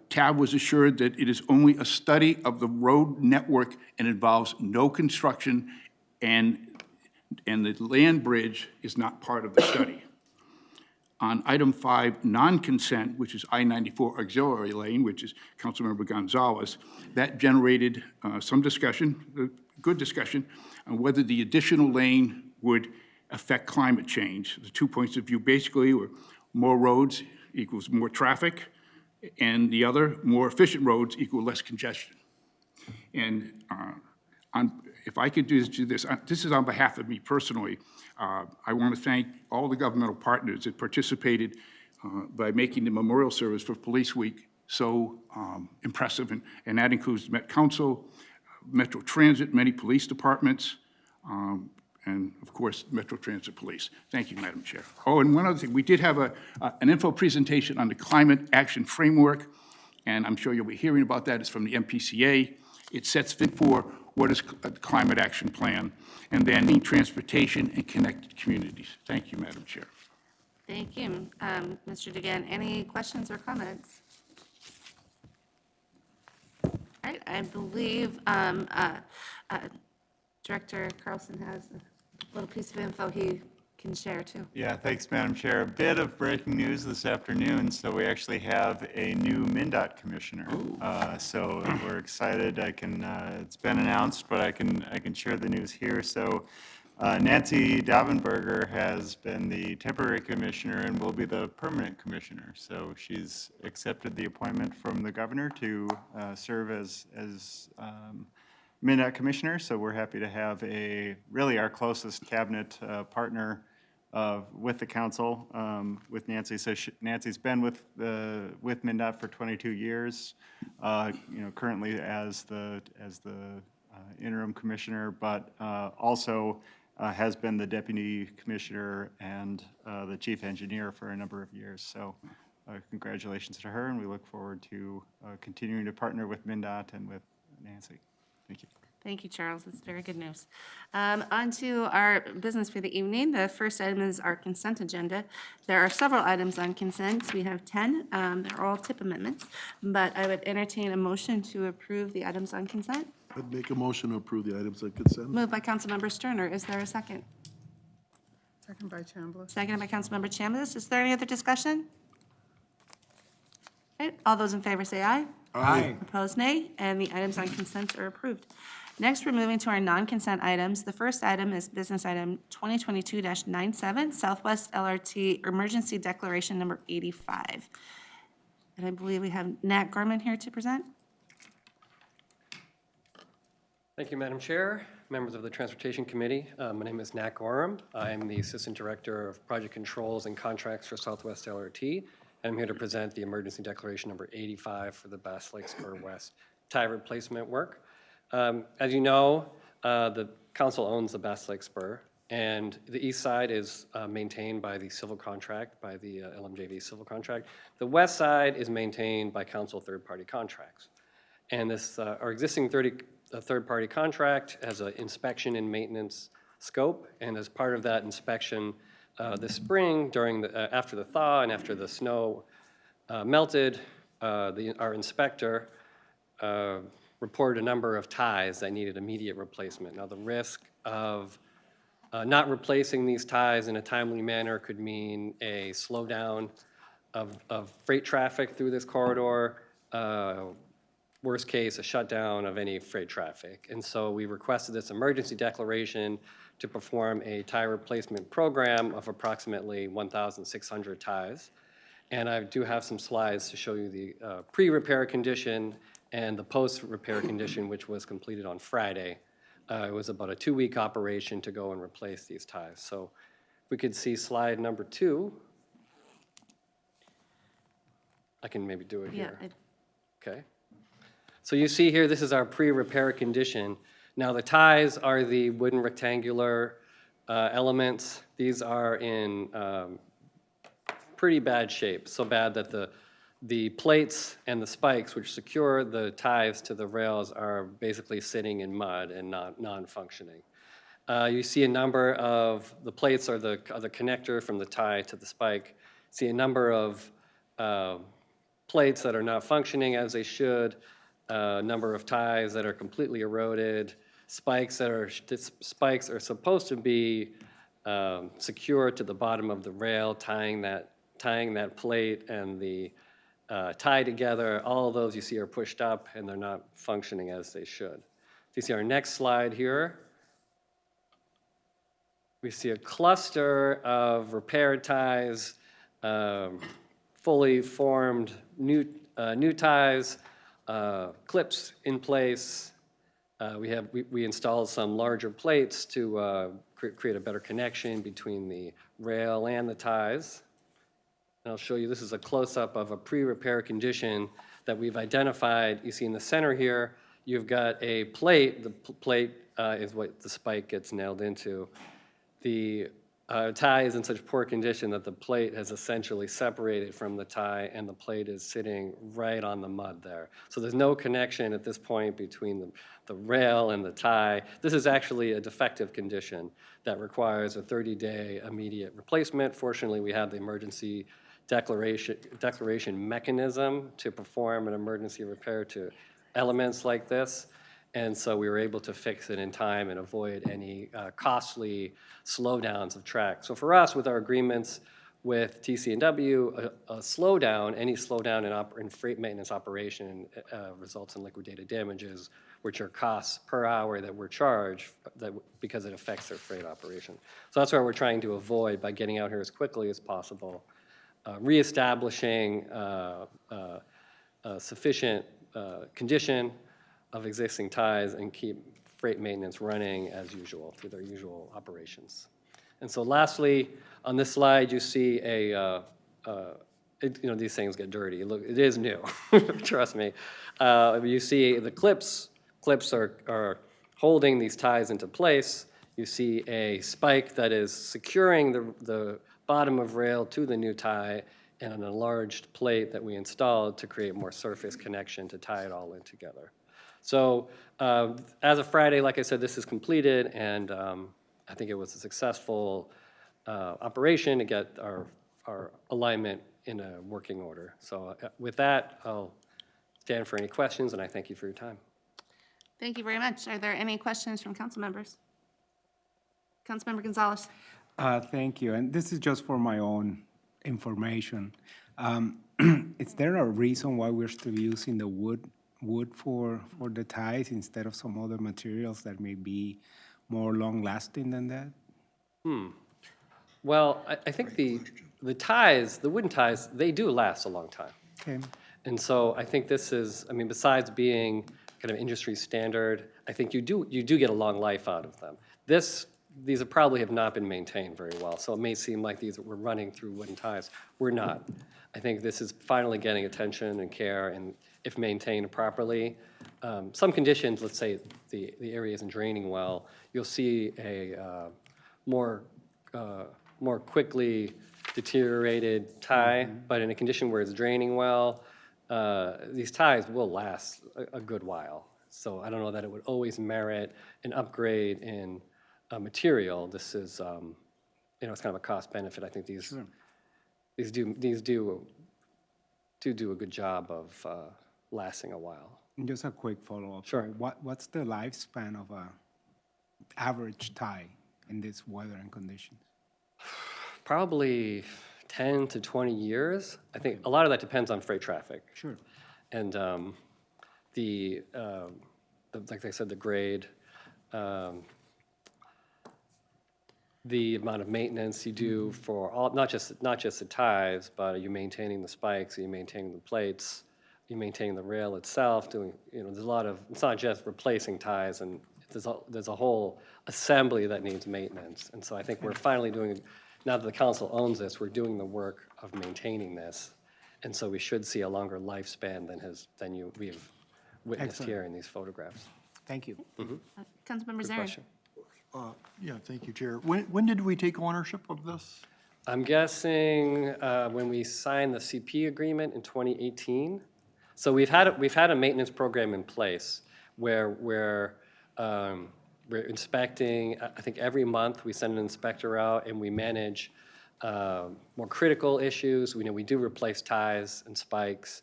M: TAB was assured that it is only a study of the road network and involves no construction, and the land bridge is not part of the study. On item 5, non-consent, which is I-94 auxiliary lane, which is Councilmember Gonzalez, that generated some discussion, good discussion, on whether the additional lane would affect climate change. The 2 points of view basically were more roads equals more traffic, and the other, more efficient roads equal less congestion. And if I could do this, this is on behalf of me personally. I want to thank all the governmental partners that participated by making the memorial service for Police Week so impressive, and that includes Met Council, Metro Transit, many police departments, and of course, Metro Transit Police. Thank you, Madam Chair. Oh, and one other thing, we did have an info presentation on the Climate Action Framework, and I'm sure you'll be hearing about that. It's from the MPCA. It sets for what is a climate action plan, and then transportation and connected communities. Thank you, Madam Chair.
A: Thank you. Mr. DeGan, any questions or comments? All right, I believe Director Carlson has a little piece of info he can share too.
K: Yeah, thanks, Madam Chair. A bit of breaking news this afternoon. So we actually have a new MnDOT commissioner. So we're excited. It's been announced, but I can share the news here. So Nancy Davenberger has been the temporary commissioner and will be the permanent commissioner. So she's accepted the appointment from the governor to serve as MnDOT commissioner. So we're happy to have really our closest cabinet partner with the council, with Nancy. So Nancy's been with MnDOT for 22 years, currently as the interim commissioner, but also has been the deputy commissioner and the chief engineer for a number of years. So congratulations to her, and we look forward to continuing to partner with MnDOT and with Nancy. Thank you.
A: Thank you, Charles. That's very good news. On to our business for the evening. The first item is our consent agenda. There are several items on consent. We have 10. They're all tip amendments, but I would entertain a motion to approve the items on consent.
B: I'd make a motion to approve the items on consent.
A: Moved by Councilmember Sterner. Is there a second?
N: Second by Chambliss.
A: Seconded by Councilmember Chambliss. Is there any other discussion? Okay, all those in favor say aye.
B: Aye.
A: Opposed, nay, and the items on consent are approved. Next, we're moving to our non-consent items. The first item is business item 2022-97, Southwest LRT Emergency Declaration Number 85. And I believe we have Nat Gorman here to present.
O: Thank you, Madam Chair, members of the Transportation Committee. My name is Nat Gorham. I'm the Assistant Director of Project Controls and Contracts for Southwest LRT. I'm here to present the Emergency Declaration Number 85 for the Bass Lake Spur West tie replacement work. As you know, the council owns the Bass Lake Spur, and the east side is maintained by the civil contract, by the LMJV civil contract. The west side is maintained by council third-party contracts. And this, our existing third-party contract has an inspection and maintenance scope, and as part of that inspection this spring, during the, after the thaw and after the snow melted, our inspector reported a number of ties that needed immediate replacement. Now, the risk of not replacing these ties in a timely manner could mean a slowdown of freight traffic through this corridor, worst case, a shutdown of any freight traffic. And so we requested this emergency declaration to perform a tie replacement program of approximately 1,600 ties. And I do have some slides to show you the pre-repair condition and the post-repair condition, which was completed on Friday. It was about a 2-week operation to go and replace these ties. So if we could see slide number 2. I can maybe do it here. Okay. So you see here, this is our pre-repair condition. Now the ties are the wooden rectangular elements. These are in pretty bad shape, so bad that the plates and the spikes which secure the ties to the rails are basically sitting in mud and non-functioning. You see a number of, the plates are the connector from the tie to the spike. See a number of plates that are not functioning as they should, a number of ties that are completely eroded, spikes are supposed to be secure to the bottom of the rail, tying that plate and the tie together. All of those you see are pushed up and they're not functioning as they should. If you see our next slide here, we see a cluster of repaired ties, fully formed new ties, clips in place. We installed some larger plates to create a better connection between the rail and the ties. And I'll show you, this is a close-up of a pre-repair condition that we've identified. You see in the center here, you've got a plate. The plate is what the spike gets nailed into. The tie is in such poor condition that the plate has essentially separated from the tie and the plate is sitting right on the mud there. So there's no connection at this point between the rail and the tie. This is actually a defective condition that requires a 30-day immediate replacement. Fortunately, we have the emergency declaration mechanism to perform an emergency repair to elements like this. And so we were able to fix it in time and avoid any costly slowdowns of track. So for us, with our agreements with TC&W, a slowdown, any slowdown in freight maintenance operation results in liquidated damages, which are costs per hour that we're charged because it affects their freight operation. So that's what we're trying to avoid by getting out here as quickly as possible, reestablishing sufficient condition of existing ties and keep freight maintenance running as usual through their usual operations. And so lastly, on this slide, you see these things get dirty. Look, it is new, trust me. You see the clips are holding these ties into place. You see a spike that is securing the bottom of rail to the new tie and an enlarged plate that we installed to create more surface connection to tie it all in together. So as of Friday, like I said, this is completed, and I think it was a successful operation to get our alignment in a working order. So with that, I'll stand for any questions, and I thank you for your time.
A: Thank you very much. Are there any questions from council members? Councilmember Gonzalez.
D: Thank you, and this is just for my own information. Is there a reason why we're still using the wood for the ties instead of some other materials that may be more long-lasting than that?
O: Well, I think the ties, the wooden ties, they do last a long time.
D: Okay.
O: And so I think this is, I mean, besides being kind of industry standard, I think you do get a long life out of them. These probably have not been maintained very well, so it may seem like we're running through wooden ties. We're not. I think this is finally getting attention and care, and if maintained properly, some conditions, let's say the area isn't draining well, you'll see a more quickly deteriorated tie, but in a condition where it's draining well, these ties will last a good while. So I don't know that it would always merit an upgrade in material. This is, it's kind of a cost benefit. I think these do a good job of lasting a while.
D: And just a quick follow-up.
O: Sure.
D: What's the lifespan of a average tie in this weather and conditions?
O: Probably 10 to 20 years. I think a lot of that depends on freight traffic.
D: Sure.
O: And like I said, the grade, the amount of maintenance you do for all, not just the ties, but are you maintaining the spikes, are you maintaining the plates, are you maintaining the rail itself, there's a lot of, it's not just replacing ties, and there's a whole assembly that needs maintenance. And so I think we're finally doing, now that the council owns this, we're doing the work of maintaining this. And so we should see a longer lifespan than we have witnessed
D: Excellent.
O: here in these photographs.
D: Thank you.
A: Councilmember
O: Good
A: Zarin.
O: question.
P: Yeah, thank you, Chair. When did we take ownership of this?
O: I'm guessing when we signed the CP agreement in 2018. So we've had a maintenance program in place where we're inspecting. I think every month we send an inspector out and we manage more critical issues. We do replace ties and spikes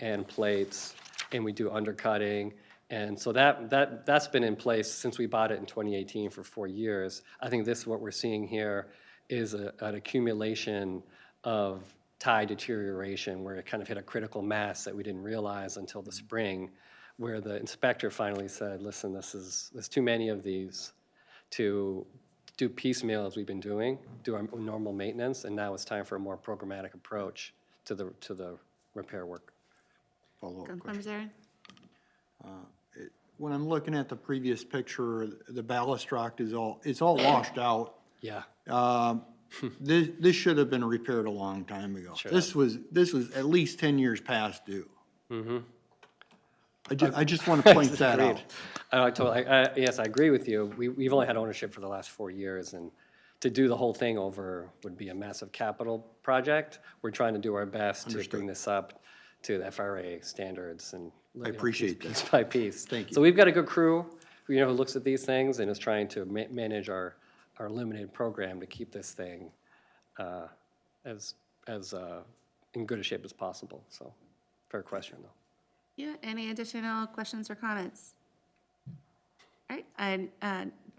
O: and plates, and we do undercutting. And so that's been in place since we bought it in 2018 for 4 years. I think what we're seeing here is an accumulation of tie deterioration where it kind of hit a critical mass that we didn't realize until the spring, where the inspector finally said, listen, there's too many of these to do piecemeal as we've been doing, do our normal maintenance, and now it's time for a more programmatic approach to the repair work.
P: Follow-up
A: Councilmember Zarin.
P: When I'm looking at the previous picture, the balustrade it's all washed out.
O: Yeah.
P: This should have been repaired a long time ago.
O: Sure.
P: This was at least 10 years past due.
O: Mm-hmm.
P: I just want to point that out.
O: Yes, I agree with you. We've only had ownership for the last 4 years, and to do the whole thing over would be a massive capital project. We're trying to do our best to bring this up to the FRA standards and
P: I appreciate that.
O: piece by piece.
P: Thank you.
O: So we've got a good crew, who looks at these things and is trying to manage our limited program to keep this thing as in good a shape as possible. So, fair question, though.
A: Yeah, any additional questions or comments? All right, I'm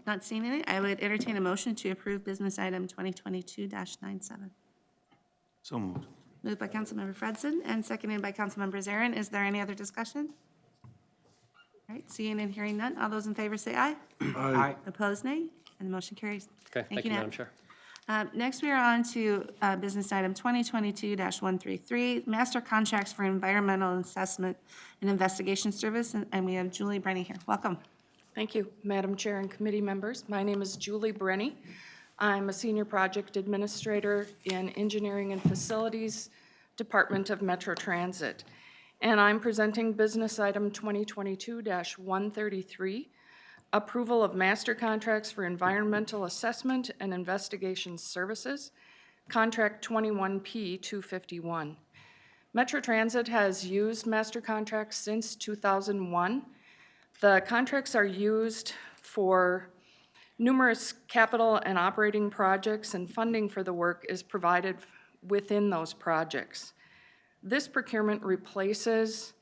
A: not seeing any. I would entertain a motion to approve business item 2022-97.
P: So moved.
A: Moved by Councilmember Fredson and seconded by Councilmember Zarin. Is there any other discussion? All right, seeing and hearing none. All those in favor say aye.
D: Aye.
A: Opposed, nay. And the motion carries.
O: Okay, thank you,
A: Nat.
O: Madam Chair.
A: Next, we are on to business item 2022-133, master contracts for environmental assessment and investigation service, and we have Julie Brenny here. Welcome.
Q: Thank you, Madam Chair and committee members. My name is Julie Brenny. I'm a senior project administrator in Engineering and Facilities Department of Metro Transit, and I'm presenting business item 2022-133, approval of master contracts for environmental assessment and investigation services, contract 21P251. Metro Transit has used master contracts since 2001. The contracts are used for numerous capital and operating projects, and funding for the work is provided within those projects. This procurement replaces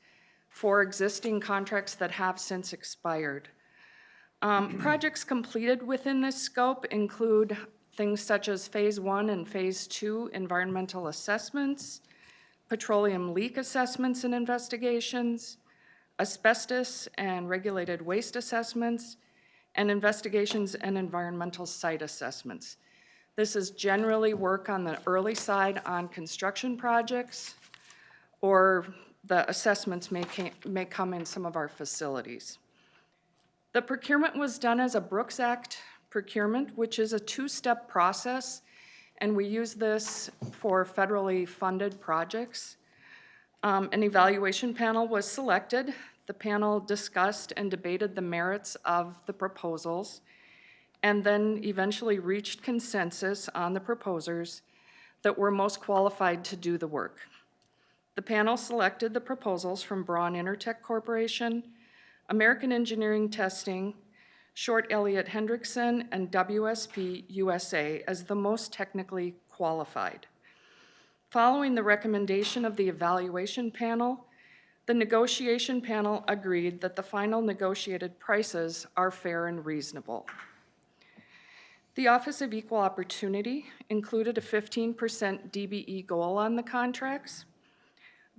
Q: 4 existing contracts that have since expired. Projects completed within this scope include things such as Phase 1 and Phase 2 environmental assessments, petroleum leak assessments and investigations, asbestos and regulated waste assessments, and investigations and environmental site assessments. This is generally work on the early side on construction projects, or the assessments may come in some of our facilities. The procurement was done as a Brooks Act procurement, which is a 2-step process, and we use this for federally funded projects. An evaluation panel was selected. The panel discussed and debated the merits of the proposals, and then eventually reached consensus on the proposers that were most qualified to do the work. The panel selected the proposals from Braun Intertech Corporation, American Engineering Testing, Short Elliott Hendrickson, and WSP USA as the most technically qualified. Following the recommendation of the evaluation panel, the negotiation panel agreed that the final negotiated prices are fair and reasonable. The Office of Equal Opportunity included a 15% DBE goal on the contracts.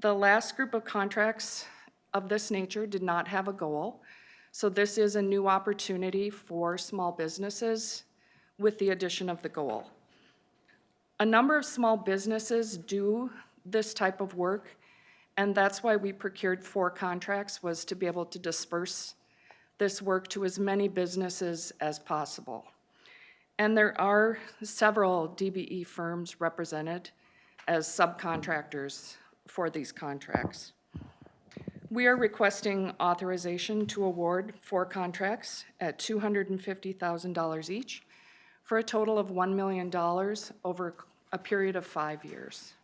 Q: The last group of contracts of this nature did not have a goal, so this is a new opportunity for small businesses with the addition of the goal. A number of small businesses do this type of work, and that's why we procured 4 contracts, was to be able to disperse this work to as many businesses as possible. And there are several DBE firms represented as subcontractors for these contracts. We are requesting authorization to award 4 contracts at $250,000 each for a total of $1 million over a period of 5 years.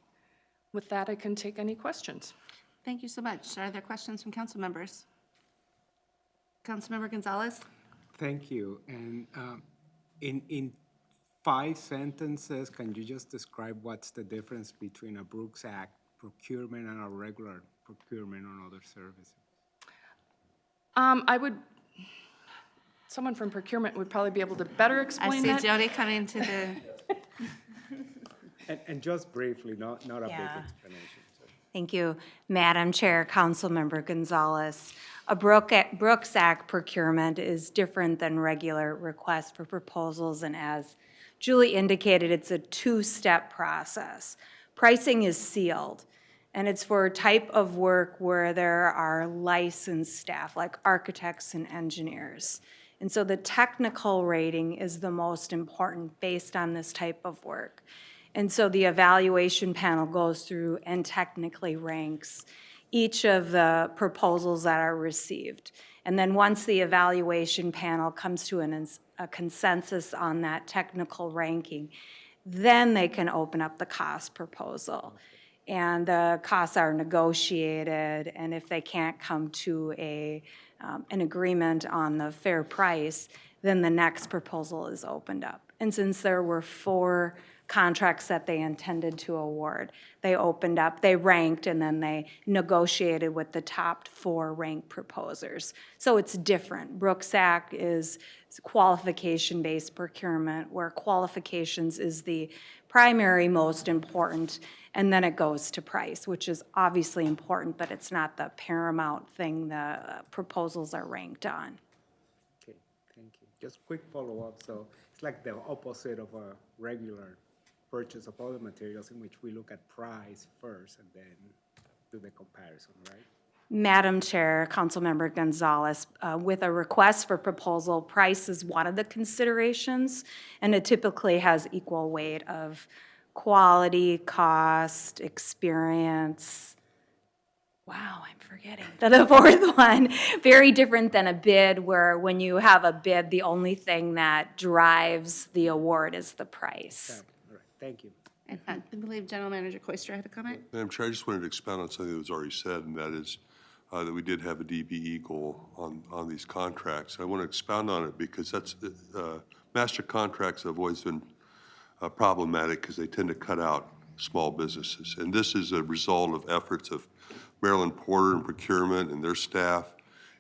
Q: With that, I can take any questions.
A: Thank you so much. Are there questions from council members? Councilmember Gonzalez?
D: Thank you. And in 5 sentences, can you just describe what's the difference between a Brooks Act procurement and a regular procurement on other services?
Q: Someone from procurement would probably be able to better explain that.
A: I see Jody coming to the...
D: And just briefly, not a big explanation.
R: Thank you, Madam Chair, Councilmember Gonzalez. A Brooks Act procurement is different than regular request for proposals, and as Julie indicated, it's a 2-step process. Pricing is sealed, and it's for a type of work where there are licensed staff, like architects and engineers. And so the technical rating is the most important based on this type of work. And so the evaluation panel goes through and technically ranks each of the proposals that are received. And then once the evaluation panel comes to a consensus on that technical ranking, then they can open up the cost proposal. And the costs are negotiated, and if they can't come to an agreement on the fair price, then the next proposal is opened up. And since there were 4 contracts that they intended to award, they opened up, they ranked, and then they negotiated with the top 4 ranked proposers. So it's different. Brooks Act is qualification-based procurement, where qualifications is the primary most important, and then it goes to price, which is obviously important, but it's not the paramount thing the proposals are ranked on.
D: Okay, thank you. Just quick follow-up. So it's like the opposite of a regular purchase of other materials, in which we look at price first and then do the comparison, right?
R: Madam Chair, Councilmember Gonzalez, with a request for proposal, price is one of the considerations, and it typically has equal weight of quality, cost, experience. Wow, I'm forgetting the 4th one. Very different than a bid, where when you have a bid, the only thing that drives the award is the price.
D: All right, thank you.
A: And I believe General Manager Koister had a comment.
E: Madam Chair, I just wanted to expound on something that was already said, and that is that we did have a DBE goal on these contracts. I want to expound on it because that's, master contracts have always been problematic because they tend to cut out small businesses. And this is a result of efforts of Maryland Porter and procurement and their staff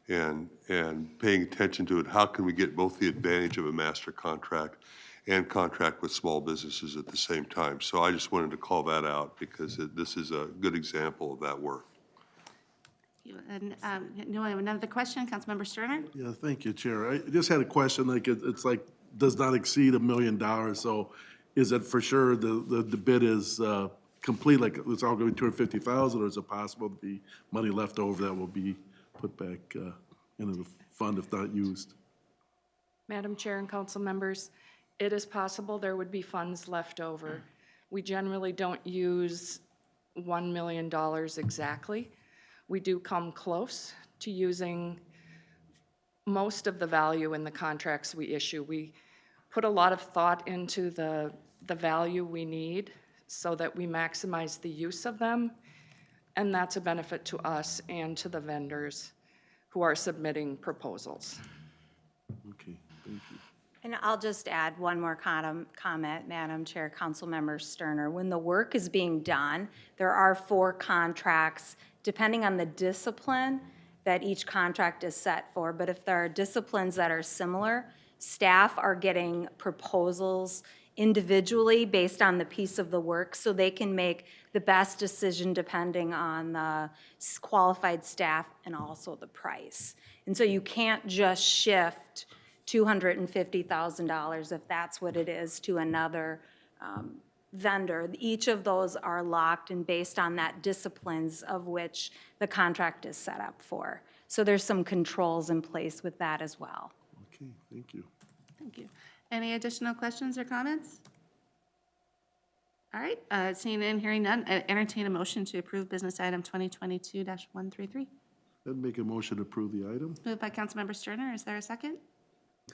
E: and paying attention to it. How can we get both the advantage of a master contract and contract with small businesses at the same time? So I just wanted to call that out because this is a good example of that work.
A: And do I have another question? Councilmember Sterner?
B: Yeah, thank you, Chair. I just had a question, like, it's like, does not exceed $1 million, so is it for sure the bid is complete, like, it's all going to be $250,000, or is it possible to be money left over that will be put back into the fund if not used?
Q: Madam Chair and council members, it is possible there would be funds left over. We generally don't use $1 million exactly. We do come close to using most of the value in the contracts we issue. We put a lot of thought into the value we need so that we maximize the use of them, and that's a benefit to us and to the vendors who are submitting proposals.
B: Okay, thank you.
R: And I'll just add one more comment, Madam Chair, Councilmember Sterner. When the work is being done, there are 4 contracts, depending on the discipline that each contract is set for. But if there are disciplines that are similar, staff are getting proposals individually based on the piece of the work, so they can make the best decision depending on the qualified staff and also the price. And so you can't just shift $250,000, if that's what it is, to another vendor. Each of those are locked and based on that disciplines of which the contract is set up for. So there's some controls in place with that as well.
B: Okay, thank you.
A: Thank you. Any additional questions or comments? All right, seeing and hearing none, entertain a motion to approve business item 2022-133.
B: I'd make a motion to approve the item.
A: Moved by Councilmember Sterner. Is there a second?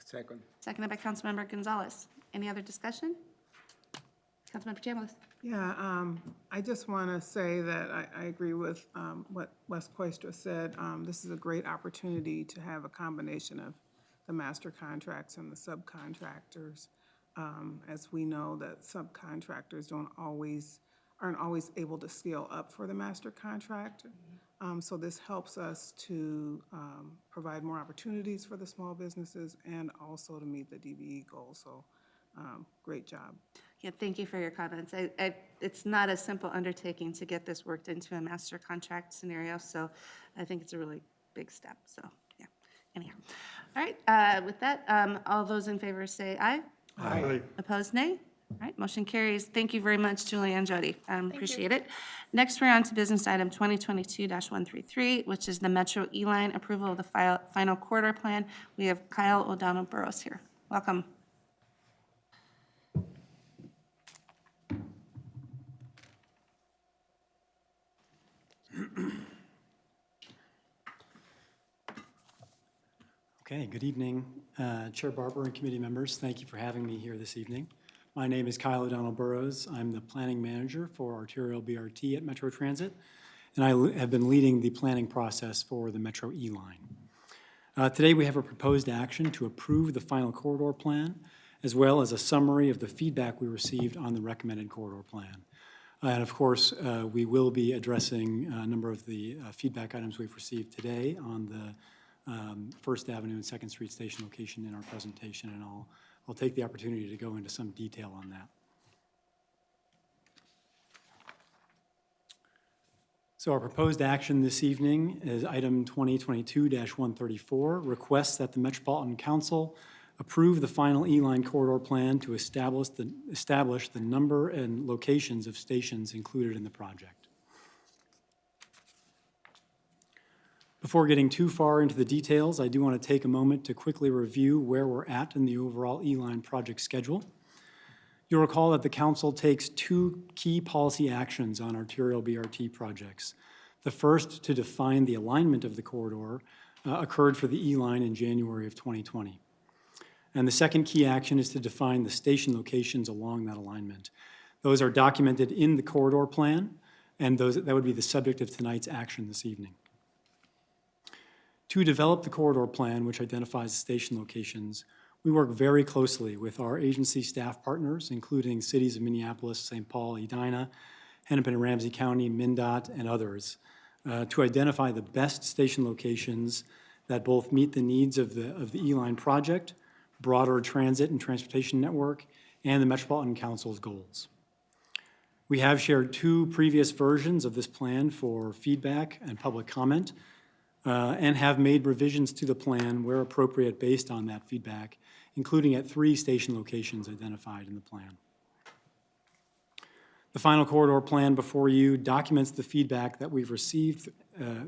P: Second.
A: Seconded by Councilmember Gonzalez. Any other discussion? Councilmember Chambliss.
N: Yeah, I just want to say that I agree with what Wes Koistra said. This is a great opportunity to have a combination of the master contracts and the subcontractors. As we know that subcontractors aren't always able to scale up for the master contract. So this helps us to provide more opportunities for the small businesses and also to meet the DBE goal. So great job.
A: Yeah, thank you for your comments. It's not a simple undertaking to get this worked into a master contract scenario, so I think it's a really big step. So, yeah, anyhow. All right, with that, all those in favor say aye.
B: Aye.
A: Opposed, nay? All right, motion carries. Thank you very much, Julie and Jody. Appreciate it. Next, we're on to business item 2022-133, which is the Metro E-Line approval of the final quarter plan. We have Kyle O'Donnell Burrows here. Welcome.
S: Okay, good evening, Chair Barber and committee members. Thank you for having me here this evening. My name is Kyle O'Donnell Burrows. I'm the planning manager for arterial BRT at Metro Transit, and I have been leading the planning process for the Metro E-Line. Today we have a proposed action to approve the final corridor plan, as well as a summary of the feedback we received on the recommended corridor plan. And of course, we will be addressing a number of the feedback items we've received today on the First Avenue and Second Street station location in our presentation, and I'll take the opportunity to go into some detail on that. So our proposed action this evening is item 2022-134, requests that the Metropolitan Council approve the final E-Line corridor plan to establish the number and locations of stations included in the project. Before getting too far into the details, I do want to take a moment to quickly review where we're at in the overall E-Line project schedule. You'll recall that the Council takes 2 key policy actions on arterial BRT projects. The first, to define the alignment of the corridor, occurred for the E-Line in January of 2020. And the second key action is to define the station locations along that alignment. Those are documented in the corridor plan, and that would be the subject of tonight's action this evening. To develop the corridor plan, which identifies the station locations, we work very closely with our agency staff partners, including cities of Minneapolis, St. Paul, Edina, Hennepin and Ramsey County, MnDOT, and others, to identify the best station locations that both meet the needs of the E-Line project, broader transit and transportation network, and the Metropolitan Council's goals. We have shared 2 previous versions of this plan for feedback and public comment, and have made revisions to the plan where appropriate based on that feedback, including at 3 station locations identified in the plan. The final corridor plan before you documents the feedback that we've received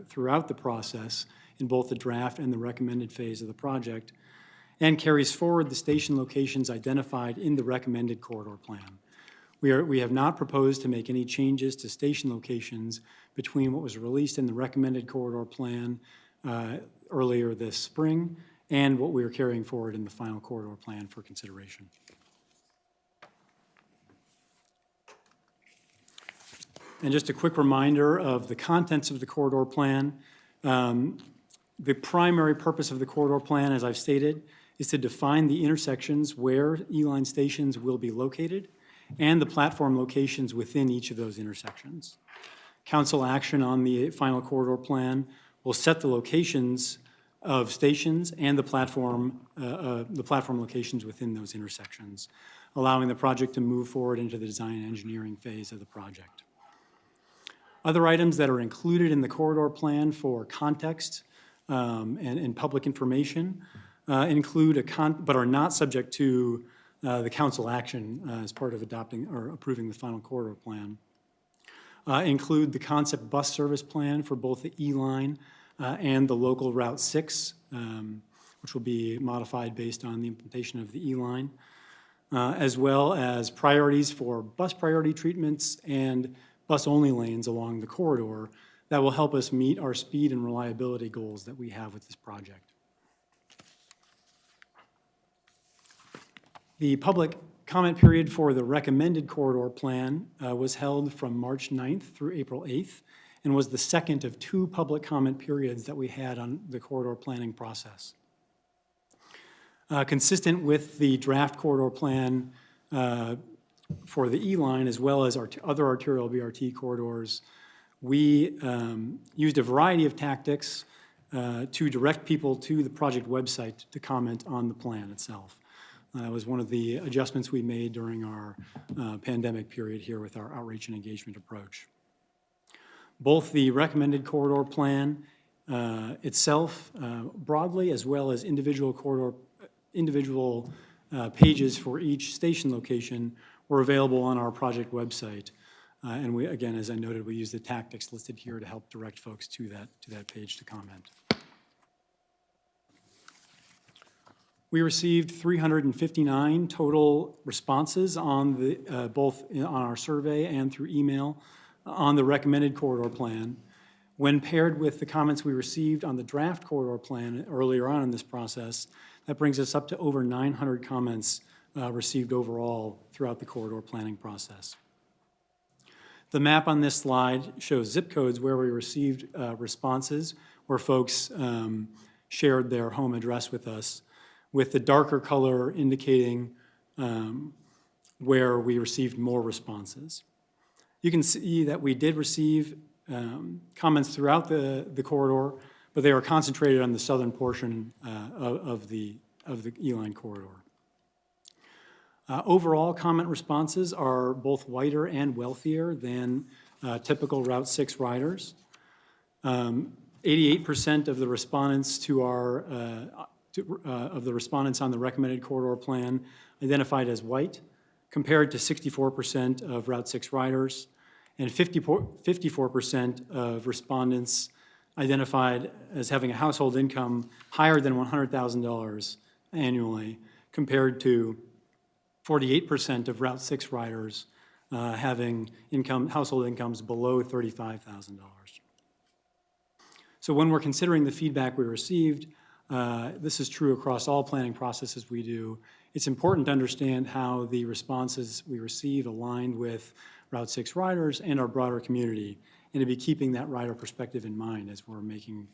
S: throughout the process in both the draft and the recommended phase of the project, and carries forward the station locations identified in the recommended corridor plan. We have not proposed to make any changes to station locations between what was released in the recommended corridor plan earlier this spring and what we are carrying forward in the final corridor plan for consideration. And just a quick reminder of the contents of the corridor plan. The primary purpose of the corridor plan, as I've stated, is to define the intersections where E-Line stations will be located and the platform locations within each of those intersections. Council action on the final corridor plan will set the locations of stations and the platform locations within those intersections, allowing the project to move forward into the design and engineering phase of the project. Other items that are included in the corridor plan for context and public information include but are not subject to the council action as part of adopting or approving the final corridor plan. Include the concept bus service plan for both the E-Line and the local Route 6, which will be modified based on the implementation of the E-Line, as well as priorities for bus priority treatments and bus-only lanes along the corridor that will help us meet our speed and reliability goals that we have with this project. The public comment period for the recommended corridor plan was held from March 9th through April 8th and was the second of 2 public comment periods that we had on the corridor planning process. Consistent with the draft corridor plan for the E-Line as well as our other arterial BRT corridors, we used a variety of tactics to direct people to the project website to comment on the plan itself. That was one of the adjustments we made during our pandemic period here with our outreach and engagement approach. Both the recommended corridor plan itself broadly as well as individual pages for each station location were available on our project website. And we, again, as I noted, we used the tactics listed here to help direct folks to that page to comment. We received 359 total responses on the both on our survey and through email on the recommended corridor plan. When paired with the comments we received on the draft corridor plan earlier on in this process, that brings us up to over 900 comments received overall throughout the corridor planning process. The map on this slide shows zip codes where we received responses, where folks shared their home address with us, with the darker color indicating where we received more responses. You can see that we did receive comments throughout the corridor, but they were concentrated on the southern portion of the E-Line corridor. Overall, comment responses are both whiter and wealthier than typical Route 6 riders. 88% of the respondents of the respondents on the recommended corridor plan identified as white, compared to 64% of Route 6 riders, and 54% of respondents identified as having a household income higher than $100,000 annually, compared to 48% of Route 6 riders having household incomes below $35,000. So when we're considering the feedback we received, this is true across all planning processes we do. It's important to understand how the responses we receive aligned with Route 6 riders and our broader community, and to be keeping that rider perspective in mind as we're making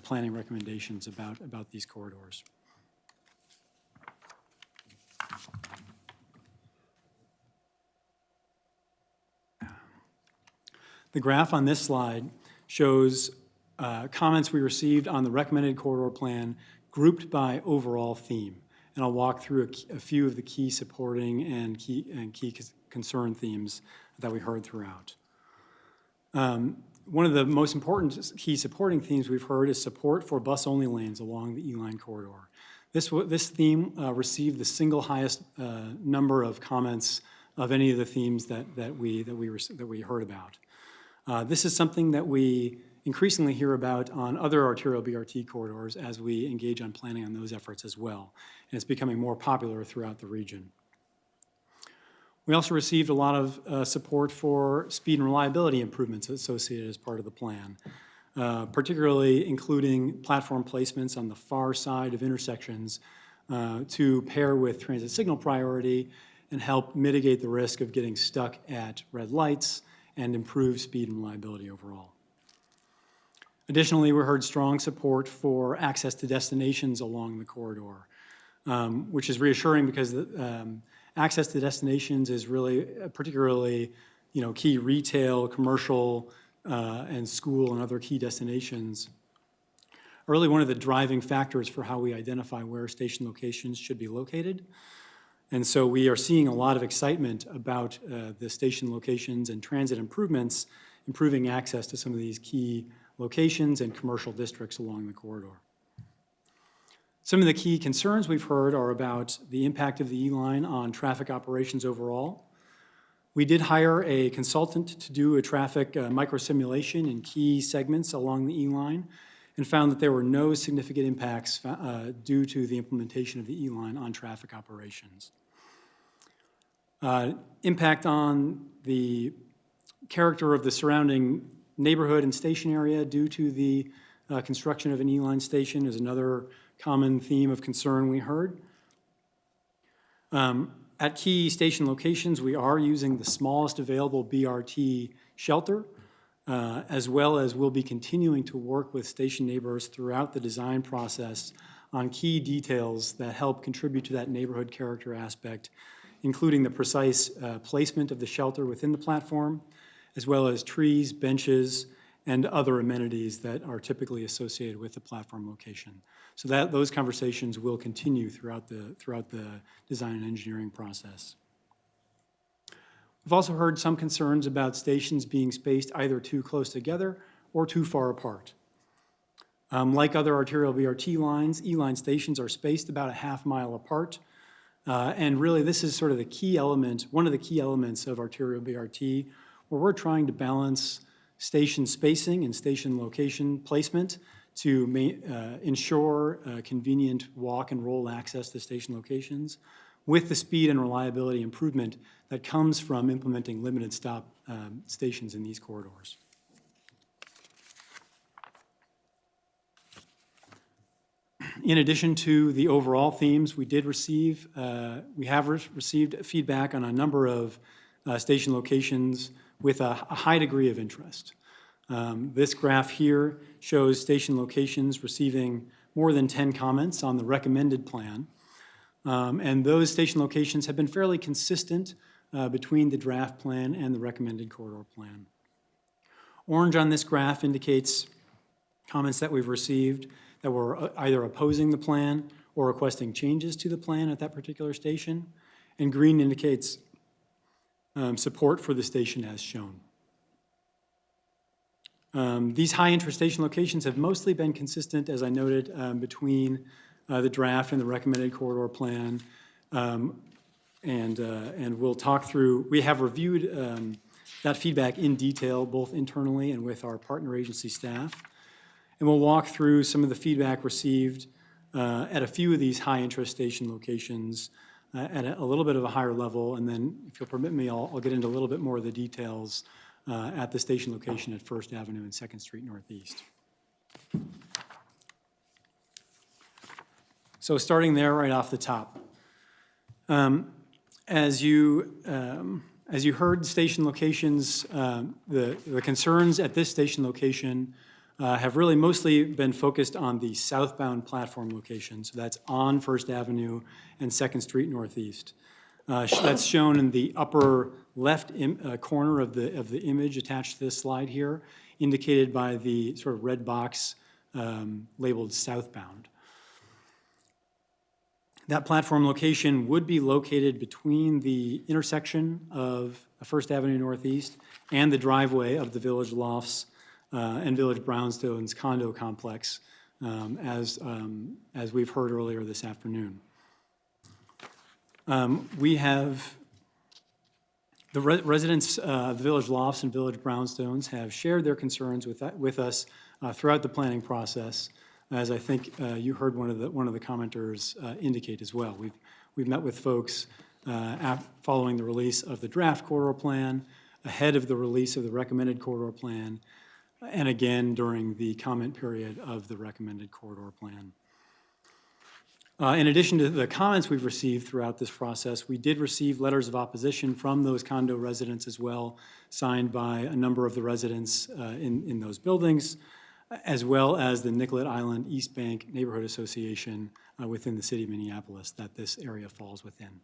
S: planning recommendations about these corridors. The graph on this slide shows comments we received on the recommended corridor plan grouped by overall theme. And I'll walk through a few of the key supporting and key concern themes that we heard throughout. One of the most important key supporting themes we've heard is support for bus-only lanes along the E-line corridor. This theme received the single highest number of comments of any of the themes that we heard about. This is something that we increasingly hear about on other arterial BRT corridors as we engage on planning on those efforts as well. And it's becoming more popular throughout the region. We also received a lot of support for speed and reliability improvements associated as part of the plan, particularly including platform placements on the far side of intersections to pair with transit signal priority and help mitigate the risk of getting stuck at red lights and improve speed and reliability overall. Additionally, we heard strong support for access to destinations along the corridor, which is reassuring because access to destinations is really particularly key retail, commercial, and school and other key destinations are really one of the driving factors for how we identify where station locations should be located. And so we are seeing a lot of excitement about the station locations and transit improvements, improving access to some of these key locations and commercial districts along the corridor. Some of the key concerns we've heard are about the impact of the E-line on traffic operations overall. We did hire a consultant to do a traffic micro-simulation in key segments along the E-line and found that there were no significant impacts due to the implementation of the E-line on traffic operations. Impact on the character of the surrounding neighborhood and station area due to the construction of an E-line station is another common theme of concern we heard. At key station locations, we are using the smallest available BRT shelter, as well as we'll be continuing to work with station neighbors throughout the design process on key details that help contribute to that neighborhood character aspect, including the precise placement of the shelter within the platform, as well as trees, benches, and other amenities that are typically associated with the platform location. So those conversations will continue throughout the design and engineering process. We've also heard some concerns about stations being spaced either too close together or too far apart. Like other arterial BRT lines, E-line stations are spaced about a half-mile apart. And really, this is sort of the key element, one of the key elements of arterial BRT, where we're trying to balance station spacing and station location placement to ensure convenient walk and roll access to station locations with the speed and reliability improvement that comes from implementing limited stop stations in these corridors. In addition to the overall themes, we have received feedback on a number of station locations with a high degree of interest. This graph here shows station locations receiving more than 10 comments on the recommended plan. And those station locations have been fairly consistent between the draft plan and the recommended corridor plan. Orange on this graph indicates comments that we've received that were either opposing the plan or requesting changes to the plan at that particular station. And green indicates support for the station as shown. These high-interest station locations have mostly been consistent, as I noted, between the draft and the recommended corridor plan. And we'll talk through, we have reviewed that feedback in detail, both internally and with our partner agency staff. And we'll walk through some of the feedback received at a few of these high-interest station locations at a little bit of a higher level. And then, if you'll permit me, I'll get into a little bit more of the details at the station location at 1st Avenue and 2nd Street Northeast. So starting there right off the top. As As you heard, station locations, the concerns at this station location have really mostly been focused on the southbound platform location. So that's on First Avenue and Second Street Northeast. That's shown in the upper left corner of the image attached to this slide here, indicated by the sort of red box labeled southbound. That platform location would be located between the intersection of First Avenue Northeast and the driveway of the Village Lofts and Village Brownstone's condo complex, as we've heard earlier this afternoon. We have the residents of the Village Lofts and Village Brownstones have shared their concerns with us throughout the planning process, as I think you heard one of the commenters indicate as well. We've met with folks following the release of the draft corridor plan, ahead of the release of the recommended corridor plan, and again during the comment period of the recommended corridor plan. In addition to the comments we've received throughout this process, we did receive letters of opposition from those condo residents as well, signed by a number of the residents in those buildings, as well as the Nicollet Island East Bank Neighborhood Association within the city of Minneapolis that this area falls within.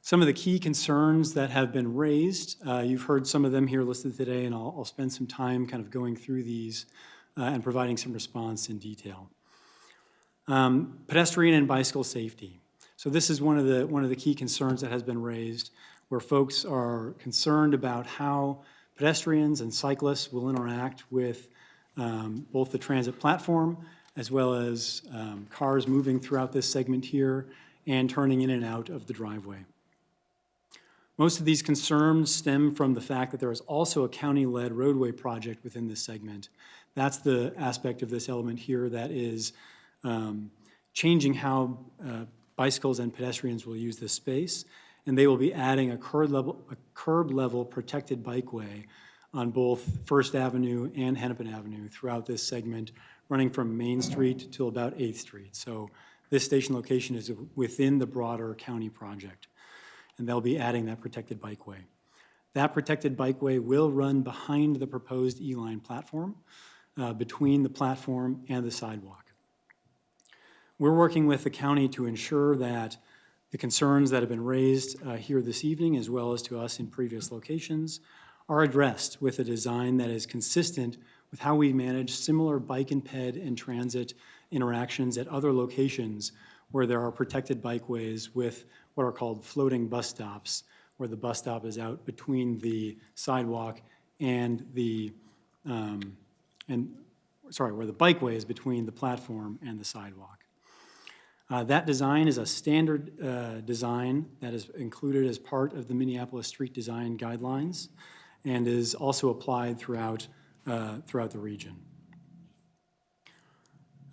S: Some of the key concerns that have been raised, you've heard some of them here listed today, and I'll spend some time kind of going through these and providing some response in detail. Pedestrian and bicycle safety. So this is one of the key concerns that has been raised, where folks are concerned about how pedestrians and cyclists will interact with both the transit platform as well as cars moving throughout this segment here and turning in and out of the driveway. Most of these concerns stem from the fact that there is also a county-led roadway project within this segment. That's the aspect of this element here that is changing how bicycles and pedestrians will use this space, and they will be adding a curb level protected bikeway on both First Avenue and Hennepin Avenue throughout this segment, running from Main Street to about 8th Street. So this station location is within the broader county project, and they'll be adding that protected bikeway. That protected bikeway will run behind the proposed E-line platform, between the platform and the sidewalk. We're working with the county to ensure that the concerns that have been raised here this evening, as well as to us in previous locations, are addressed with a design that is consistent with how we manage similar bike and ped and transit interactions at other locations where there are protected bikeways with what are called floating bus stops, where the bus stop is out between the sidewalk and where the bikeway is between the platform and the sidewalk. That design is a standard design that is included as part of the Minneapolis Street Design Guidelines and is also applied throughout the region.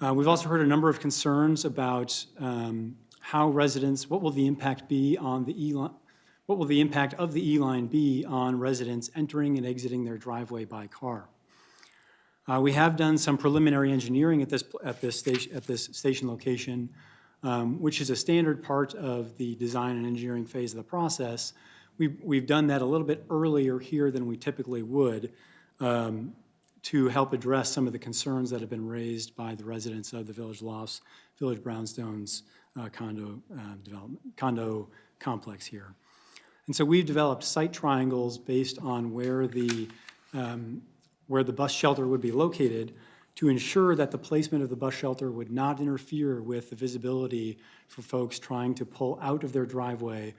S: We've also heard a number of concerns about how residents, what will the impact be on the E-line, what will the impact of the E-line be on residents entering and exiting their driveway by car? We have done some preliminary engineering at this station location, which is a standard part of the design and engineering phase of the process. We've done that a little bit earlier here than we typically would to help address some of the concerns that have been raised by the residents of the Village Lofts, Village Brownstones condo complex here. And so we've developed site triangles based on where the bus shelter would be located to ensure that the placement of the bus shelter would not interfere with the visibility for folks trying to pull out of their driveway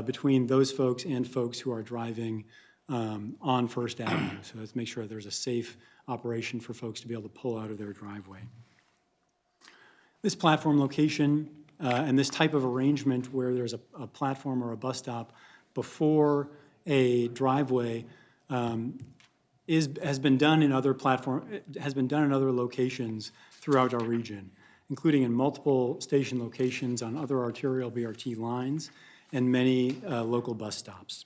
S: between those folks and folks who are driving on First Avenue. So let's make sure there's a safe operation for folks to be able to pull out of their driveway. This platform location and this type of arrangement where there's a platform or a bus stop before a driveway has been done in other locations throughout our region, including in multiple station locations on other arterial BRT lines and many local bus stops.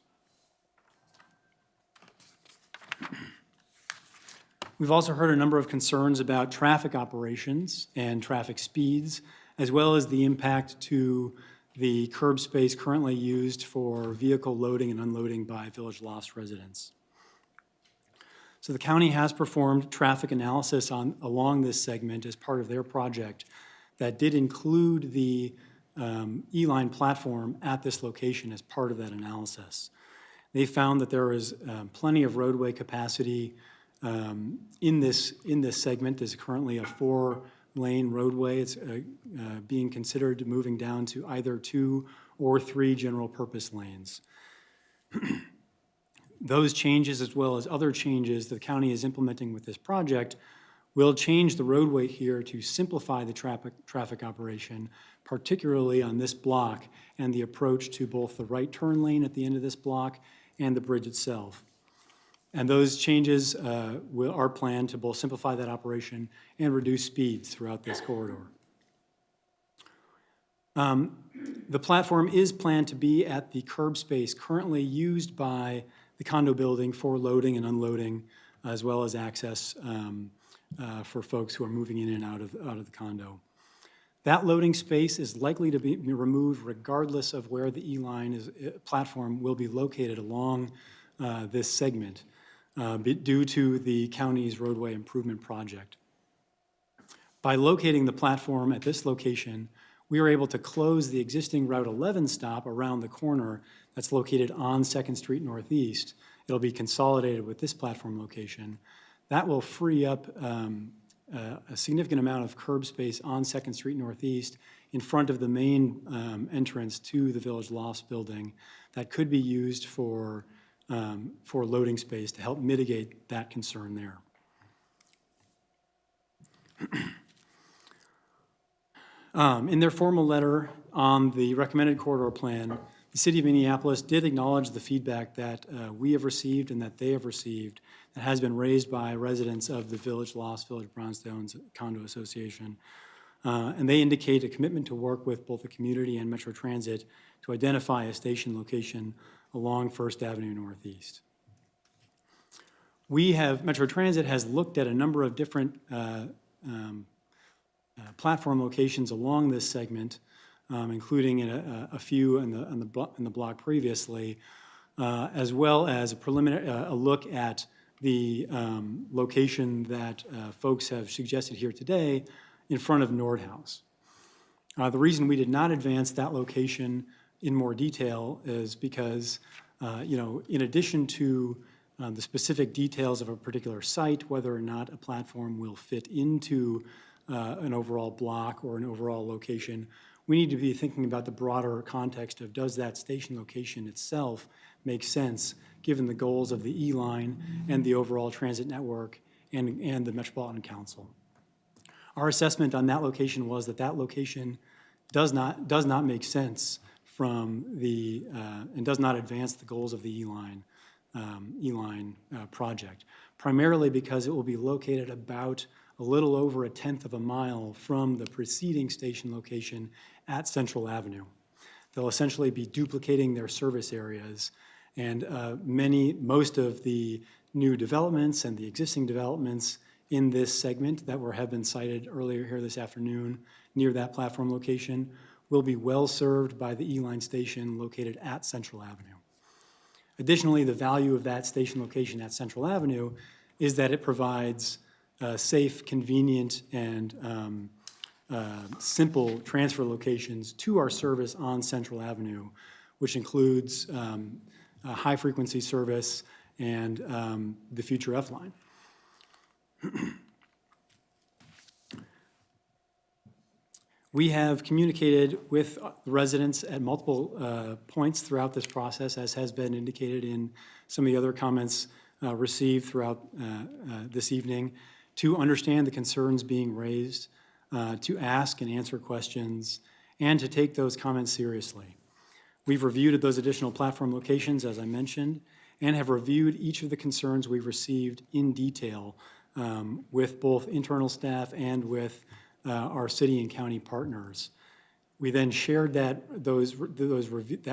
S: We've also heard a number of concerns about traffic operations and traffic speeds, as well as the impact to the curb space currently used for vehicle loading and unloading by Village Lofts residents. So the county has performed traffic analysis along this segment as part of their project that did include the E-line platform at this location as part of that analysis. They found that there is plenty of roadway capacity in this segment. There's currently a 4-lane roadway. It's being considered moving down to either 2 or 3 general purpose lanes. Those changes, as well as other changes the county is implementing with this project, will change the roadway here to simplify the traffic operation, particularly on this block and the approach to both the right turn lane at the end of this block and the bridge itself. And those changes are planned to both simplify that operation and reduce speeds throughout this corridor. The platform is planned to be at the curb space currently used by the condo building for loading and unloading, as well as access for folks who are moving in and out of the condo. That loading space is likely to be removed regardless of where the E-line platform will be located along this segment due to the county's roadway improvement project. By locating the platform at this location, we are able to close the existing Route 11 stop around the corner that's located on 2nd Street Northeast. It'll be consolidated with this platform location. That will free up a significant amount of curb space on 2nd Street Northeast in front of the main entrance to the Village Lofts building that could be used for loading space to help mitigate that concern there. In their formal letter on the recommended corridor plan, the City of Minneapolis did acknowledge the feedback that we have received and that they have received that has been raised by residents of the Village Lofts, Village Brownstones Condo Association. And they indicate a commitment to work with both the community and Metro Transit to identify a station location along 1st Avenue Northeast. Metro Transit has looked at a number of different platform locations along this segment, including a few in the block previously, as well as a look at the location that folks have suggested here today in front of Nordhaus. The reason we did not advance that location in more detail is because, in addition to the specific details of a particular site, whether or not a platform will fit into an overall block or an overall location, we need to be thinking about the broader context of does that station location itself make sense given the goals of the E-line and the overall transit network and the Metropolitan Council. Our assessment on that location was that that location does not make sense from and does not advance the goals of the E-line project, primarily because it will be located about a little over 1/10 of a mile from the preceding station location at Central Avenue. They'll essentially be duplicating their service areas, and most of the new developments and the existing developments in this segment that have been cited earlier here this afternoon near that platform location will be well served by the E-line station located at Central Avenue. Additionally, the value of that station location at Central Avenue is that it provides safe, convenient, and simple transfer locations to our service on Central Avenue, which includes high-frequency service and the future F-line. We have communicated with the residents at multiple points throughout this process, as has been indicated in some of the other comments received throughout this evening, to understand the concerns being raised, to ask and answer questions, and to take those comments seriously. We've reviewed those additional platform locations, as I mentioned, and have reviewed each of the concerns we've received in detail with both internal staff and with our city and county partners. We then shared that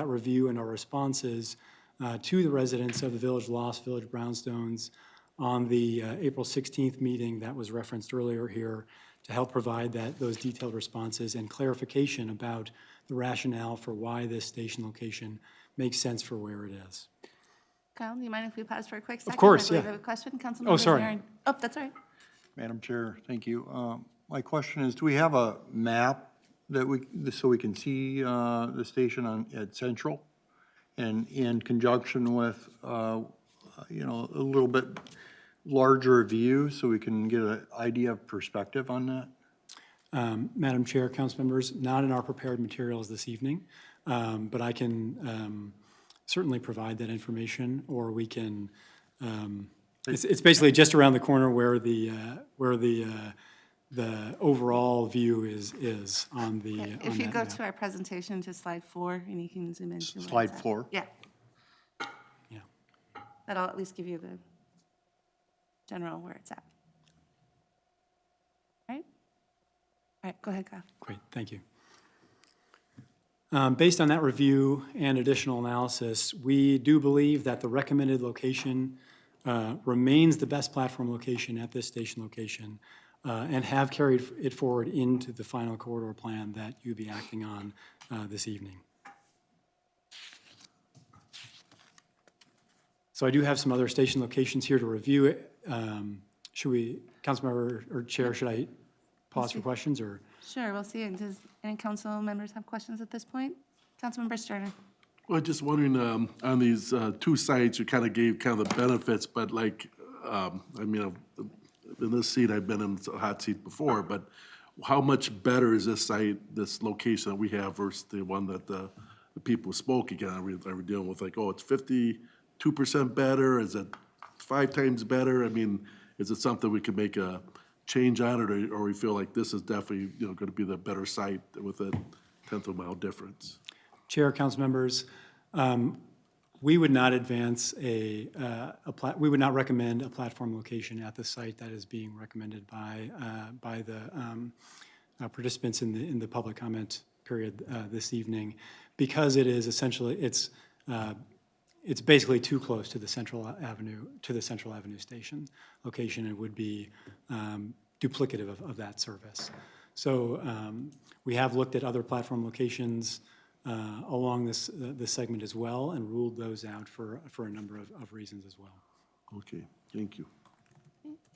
S: review and our responses to the residents of the Village Lofts, Village Brownstones on the April 16th meeting that was referenced earlier here to help provide those detailed responses and clarification about the rationale for why this station location makes sense for where it is.
A: Kyle, do you mind if we pause for a quick second?
S: course,
A: I believe
S: yeah.
A: I have a question, Councilmember
S: Oh, sorry.
A: Zarin. Oh, that's all right.
P: Madam Chair, thank you. My question is, do we have a map that so we can see the station at Central? And in conjunction with, you know, a little bit larger view so we can get an idea of perspective on that?
S: Madam Chair, council members, not in our prepared materials this evening, but I can certainly provide that information, or we can, it's basically just around the corner where the overall view is on the,
A: Okay,
S: on
A: if you
S: that
A: go
S: map.
A: to our presentation to slide 4, and you can zoom into where it's
P: Slide
A: at.
P: 4?
A: Yeah.
S: Yeah.
A: That'll at least give you the general where it's at. Right? All right, go ahead, Kyle.
S: Great, thank you. Based on that review and additional analysis, we do believe that the recommended location remains the best platform location at this station location, and have carried it forward into the final corridor plan that you'll be acting on this evening. So I do have some other station locations here to review. Should we, Councilmember or Chair, should I pause for questions, or?
A: Sure, we'll see. Does any council members have questions at this point? Councilmember Sterner.
B: Well, just wondering, on these two sites, you kind of gave kind of the benefits, but like, I mean, in this seat, I've been in a hot seat before, but how much better is this site, this location that we have versus the one that the people spoke again? Are we dealing with like, oh, it's 52% better? Is it 5 times better? I mean, is it something we could make a change on it, or we feel like this is definitely, you know, going to be the better site with a 1/10 of a mile difference?
S: Chair, council members, we would not advance we would not recommend a platform location at the site that is being recommended by the participants in the public comment period this evening, because it is essentially, it's basically too close to the Central Avenue station location. It would be duplicative of that service. So we have looked at other platform locations along this segment as well, and ruled those out for a number of reasons as well.
B: Okay, thank you.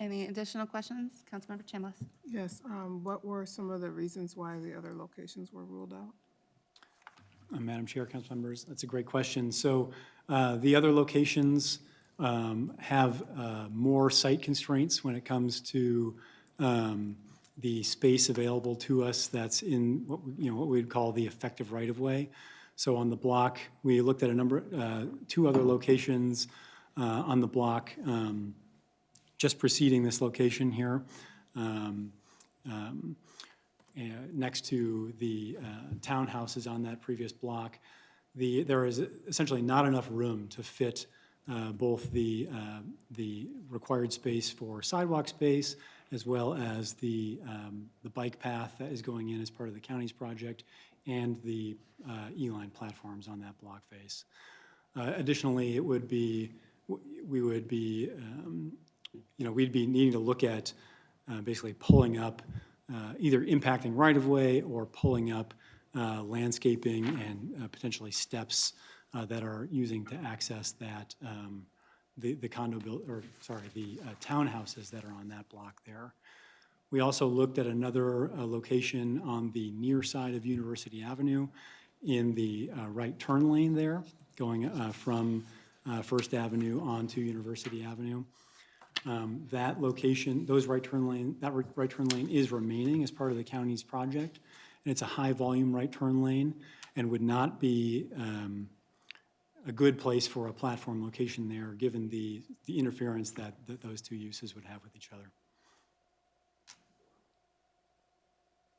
A: Any additional questions? Councilmember Chambliss.
N: Yes, what were some of the reasons why the other locations were ruled out?
S: Madam Chair, council members, that's a great question. So the other locations have more site constraints when it comes to the space available to us that's in what we'd call the effective right-of-way. So on the block, we looked at two other locations on the block just preceding this location here, next to the townhouses on that previous block. There is essentially not enough room to fit both the required space for sidewalk space, as well as the bike path that is going in as part of the county's project, and the E-line platforms on that block face. Additionally, we'd be needing to look at basically pulling up, either impacting right-of-way or pulling up landscaping and potentially steps that are using to access that the townhouses that are on that block there. We also looked at another location on the near side of University Avenue in the right turn lane there, going from First Avenue onto University Avenue. That location, that right turn lane is remaining as part of the county's project, and it's a high-volume right turn lane, and would not be a good place for a platform location there, given the interference that those two uses would have with each other.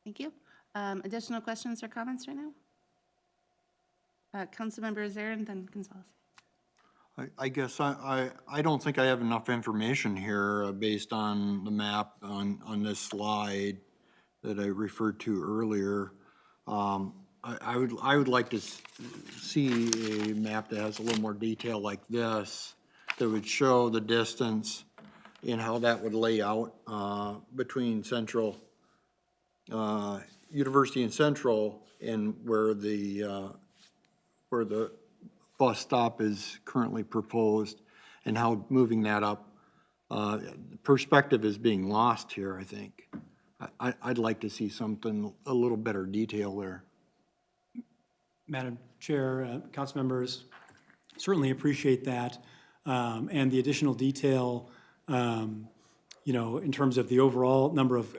A: Thank you. Additional questions or comments right now? Councilmember Zarin, then Gonzalez.
P: I guess I don't think I have enough information here based on the map on this slide that I referred to earlier. I would like to see a map that has a little more detail like this, that would show the distance and how that would lay out between Central University and Central and where the bus stop is currently proposed and how moving that up, perspective is being lost here, I think. I'd like to see something, a little better detail there.
S: Madam Chair, council members, certainly appreciate that. And the additional detail, you know, in terms of the overall number of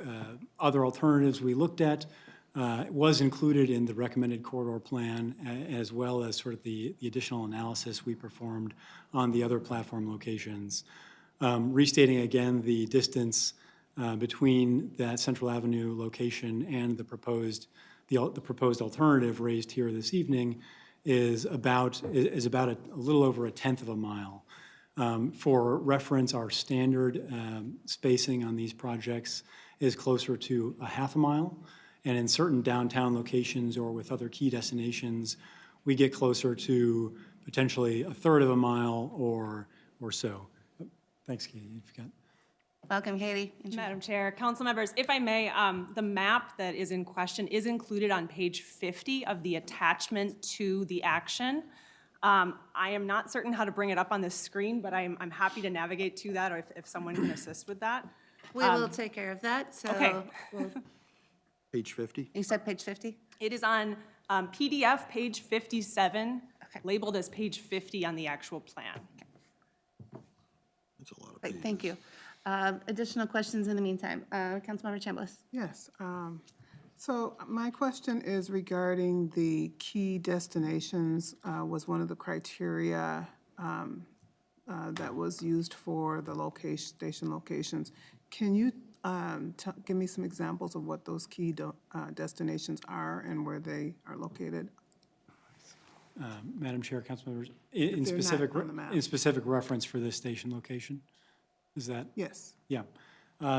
S: other alternatives we looked at, was included in the recommended corridor plan, as well as sort of the additional analysis we performed on the other platform locations. Restating again the distance between that Central Avenue location and the proposed alternative raised here this evening is about a little over 1/10 of a mile. For reference, our standard spacing on these projects is closer to 1/2 mile. And in certain downtown locations or with other key destinations, we get closer to potentially 1/3 of a mile or so. Thanks, Katie. You forgot.
A: Welcome, Katie.
T: Madam Chair, council members, if I may, the map that is in question is included on page 50 of the attachment to the action. I am not certain how to bring it up on the screen, but I'm happy to navigate to that, or if someone can assist with that.
A: We will take care of that, so.
T: Okay.
P: Page 50?
A: You said page 50?
T: It is on PDF, page 57, labeled as page 50 on the actual plan.
P: That's a lot of
A: Great, thank you. Additional questions in the meantime? Councilmember Chambliss?
N: Yes. So my question is regarding the key destinations, was one of the criteria that was used for the station locations. Can you give me some examples of what those key destinations are and where they are located?
S: Madam Chair, council members,
N: If
S: in
N: they're not
S: specific,
N: on the map.
S: in specific reference for this station location? Is that?
N: Yes.
S: Yeah.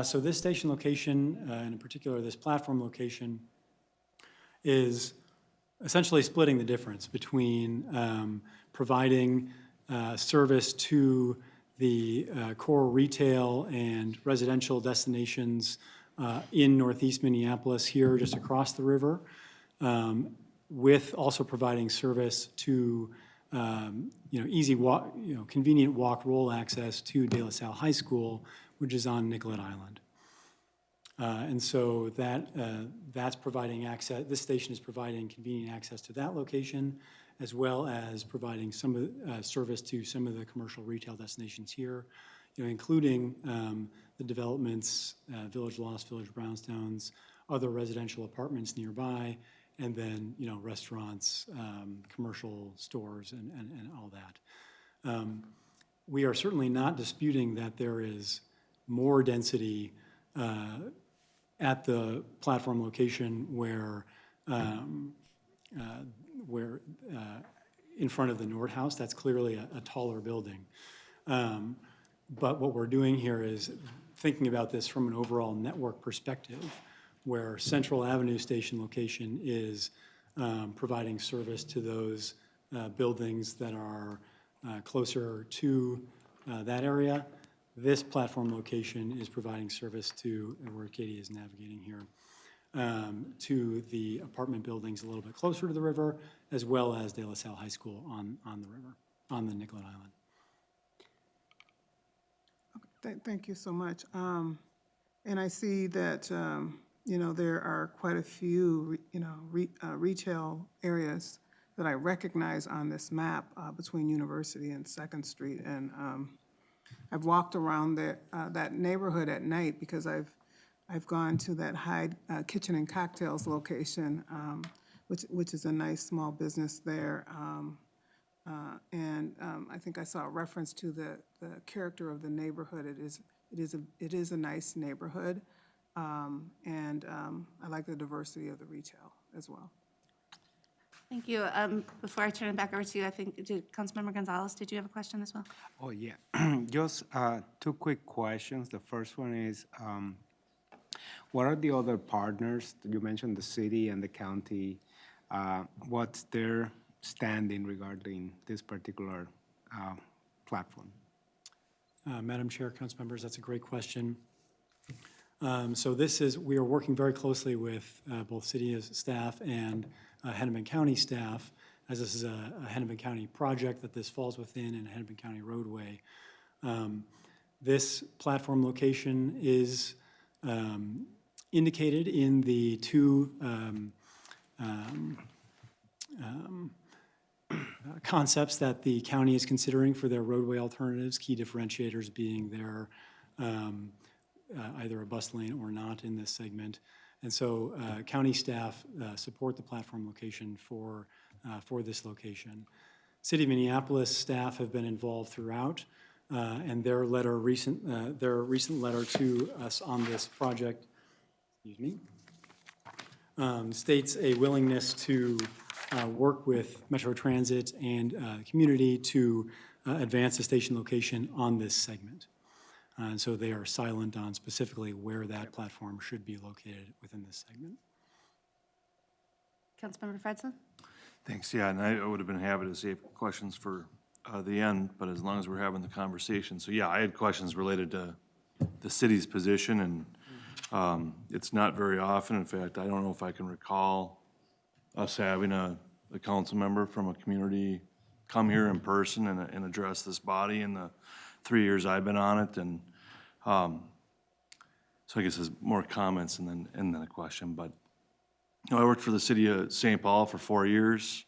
S: So this station location, and in particular this platform location, is essentially splitting the difference between providing service to the core retail and residential destinations in Northeast Minneapolis here just across the river, with also providing service to easy walk, convenient walk roll access to De La Salle High School, which is on Nicollet Island. And so that's providing access, this station is providing convenient access to that location, as well as providing some service to some of the commercial retail destinations here, including the developments, Village Lost, Village Brownstones, other residential apartments nearby, and then, restaurants, commercial stores, and all that. We are certainly not disputing that there is more density at the platform location where in front of the Nord House, that's clearly a taller building. But what we're doing here is thinking about this from an overall network perspective, where Central Avenue station location is providing service to those buildings that are closer to that area. This platform location is providing service to, where Katie is navigating here, to the apartment buildings a little bit closer to the river, as well as De La Salle High School on the river, on the Nicollet Island.
N: Thank you so much. And I see that, there are quite a few, retail areas that I recognize on this map between University and 2nd Street. And I've walked around that neighborhood at night because I've gone to that Hyde Kitchen and Cocktails location, which is a nice small business there. And I think I saw a reference to the character of the neighborhood. It is a nice neighborhood, and I like the diversity of the retail as well.
A: Thank you. Before I turn it back over to you, I think, Councilmember Gonzalez, did you have a question as well?
D: Oh, yeah. Just 2 quick questions. The first one is, what are the other partners? You mentioned the city and the county. What's their standing regarding this particular platform?
S: Madam Chair, council members, that's a great question. So we are working very closely with both city staff and Hennepin County staff, as this is a Hennepin County project that this falls within and a Hennepin County roadway. This platform location is indicated in the two concepts that the county is considering for their roadway alternatives, key differentiators being their either a bus lane or not in this segment. And so county staff support the platform location for this location. City of Minneapolis staff have been involved throughout, and their recent letter to us on this project, states a willingness to work with Metro Transit and community to advance the station location on this segment. And so they are silent on specifically where that platform should be located within this segment.
A: Councilmember Fredson?
U: Thanks, yeah, and I would have been happy to save questions for the end, but as long as we're having the conversation. So yeah, I had questions related to the city's position, and it's not very often. In fact, I don't know if I can recall us having a council member from a community come here in person and address this body in the 3 years I've been on it. And so I guess there's more comments and then a question. But you know, I worked for the city of St. Paul for 4 years.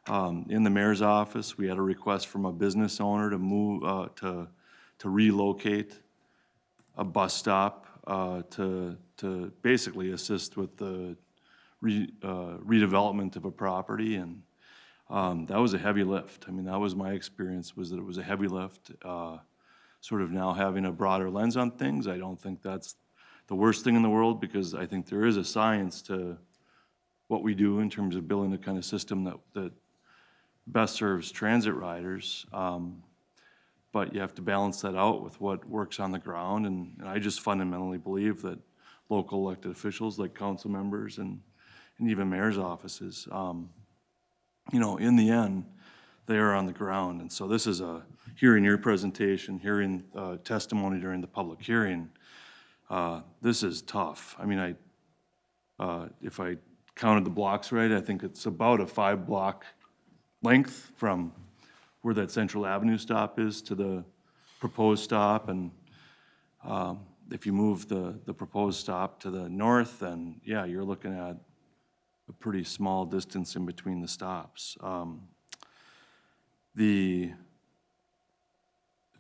U: In the mayor's office, we had a request from a business owner to move, to relocate a bus stop to basically assist with the redevelopment of a property. And that was a heavy lift. I mean, that was my experience, was that it was a heavy lift. Sort of now having a broader lens on things, I don't think that's the worst thing in the world, because I think there is a science to what we do in terms of building the kind of system that best serves transit riders. But you have to balance that out with what works on the ground. And I just fundamentally believe that local elected officials like council members and even mayor's offices, you know, in the end, they are on the ground. And so this is hearing your presentation, hearing testimony during the public hearing. This is tough. I mean, if I counted the blocks right, I think it's about a 5-block length from where that Central Avenue stop is to the proposed stop. And if you move the proposed stop to the north, then yeah, you're looking at a pretty small distance in between the stops.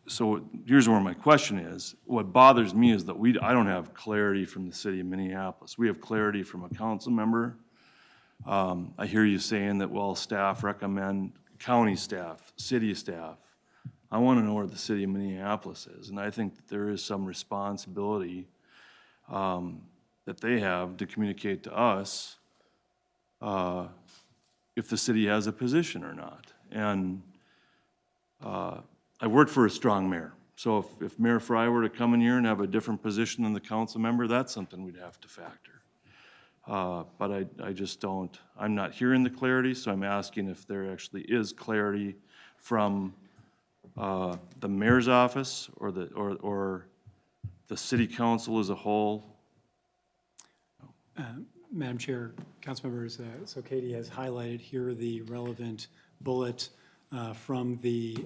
U: So here's where my question is. What bothers me is that I don't have clarity from the city of Minneapolis. We have clarity from a council member. I hear you saying that, well, staff recommend, county staff, city staff. I want to know where the city of Minneapolis is, and I think that there is some responsibility that they have to communicate to us if the city has a position or not. And I worked for a strong mayor, so if Mayor Fry were to come in here and have a different position than the council member, that's something we'd have to factor. But I just don't, I'm not hearing the clarity, so I'm asking if there actually is clarity from the mayor's office or the city council as a whole.
S: Madam Chair, council members, so Katie has highlighted here the relevant bullet from the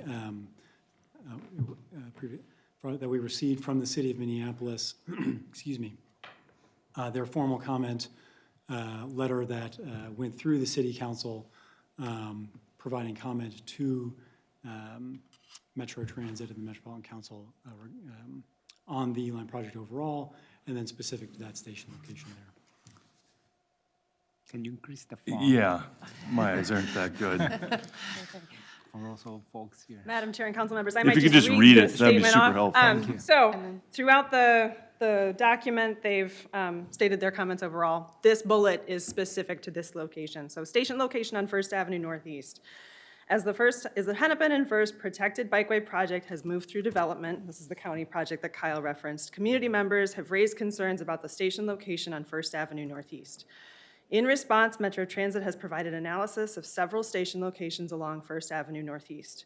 S: that we received from the city of Minneapolis, excuse me, their formal comment letter that went through the city council, providing comment to Metro Transit and the Metropolitan Council on the line project overall, and then specific to that station location there.
D: Can you increase the font?
U: Yeah, my eyes aren't that good.
D: For also folks here.
T: Madam Chair and council members, I
U: If
T: might
U: you could
T: just
U: just
T: read
U: read
T: the
U: it, that'd be
T: statement
U: super
T: off.
U: helpful. Thank you.
T: So throughout the document, they've stated their comments overall. This bullet is specific to this location. So station location on First Avenue Northeast. As the Hennepin and First Protected Bikeway Project has moved through development, this is the county project that Kyle referenced, community members have raised concerns about the station location on First Avenue Northeast. In response, Metro Transit has provided analysis of several station locations along First Avenue Northeast.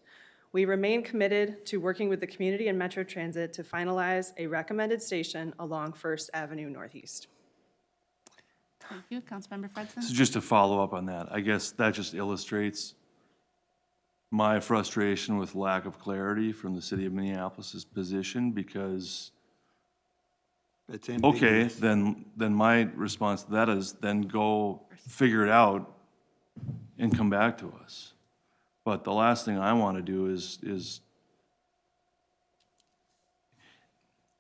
T: We remain committed to working with the community and Metro Transit to finalize a recommended station along First Avenue Northeast.
A: Thank you. Councilmember Fredson?
U: So just to follow up on that, I guess that just illustrates my frustration with lack of clarity from the city of Minneapolis's position, because,
P: It's
U: okay,
P: ambiguous.
U: then my response to that is then go figure it out and come back to us. But the last thing I want to do is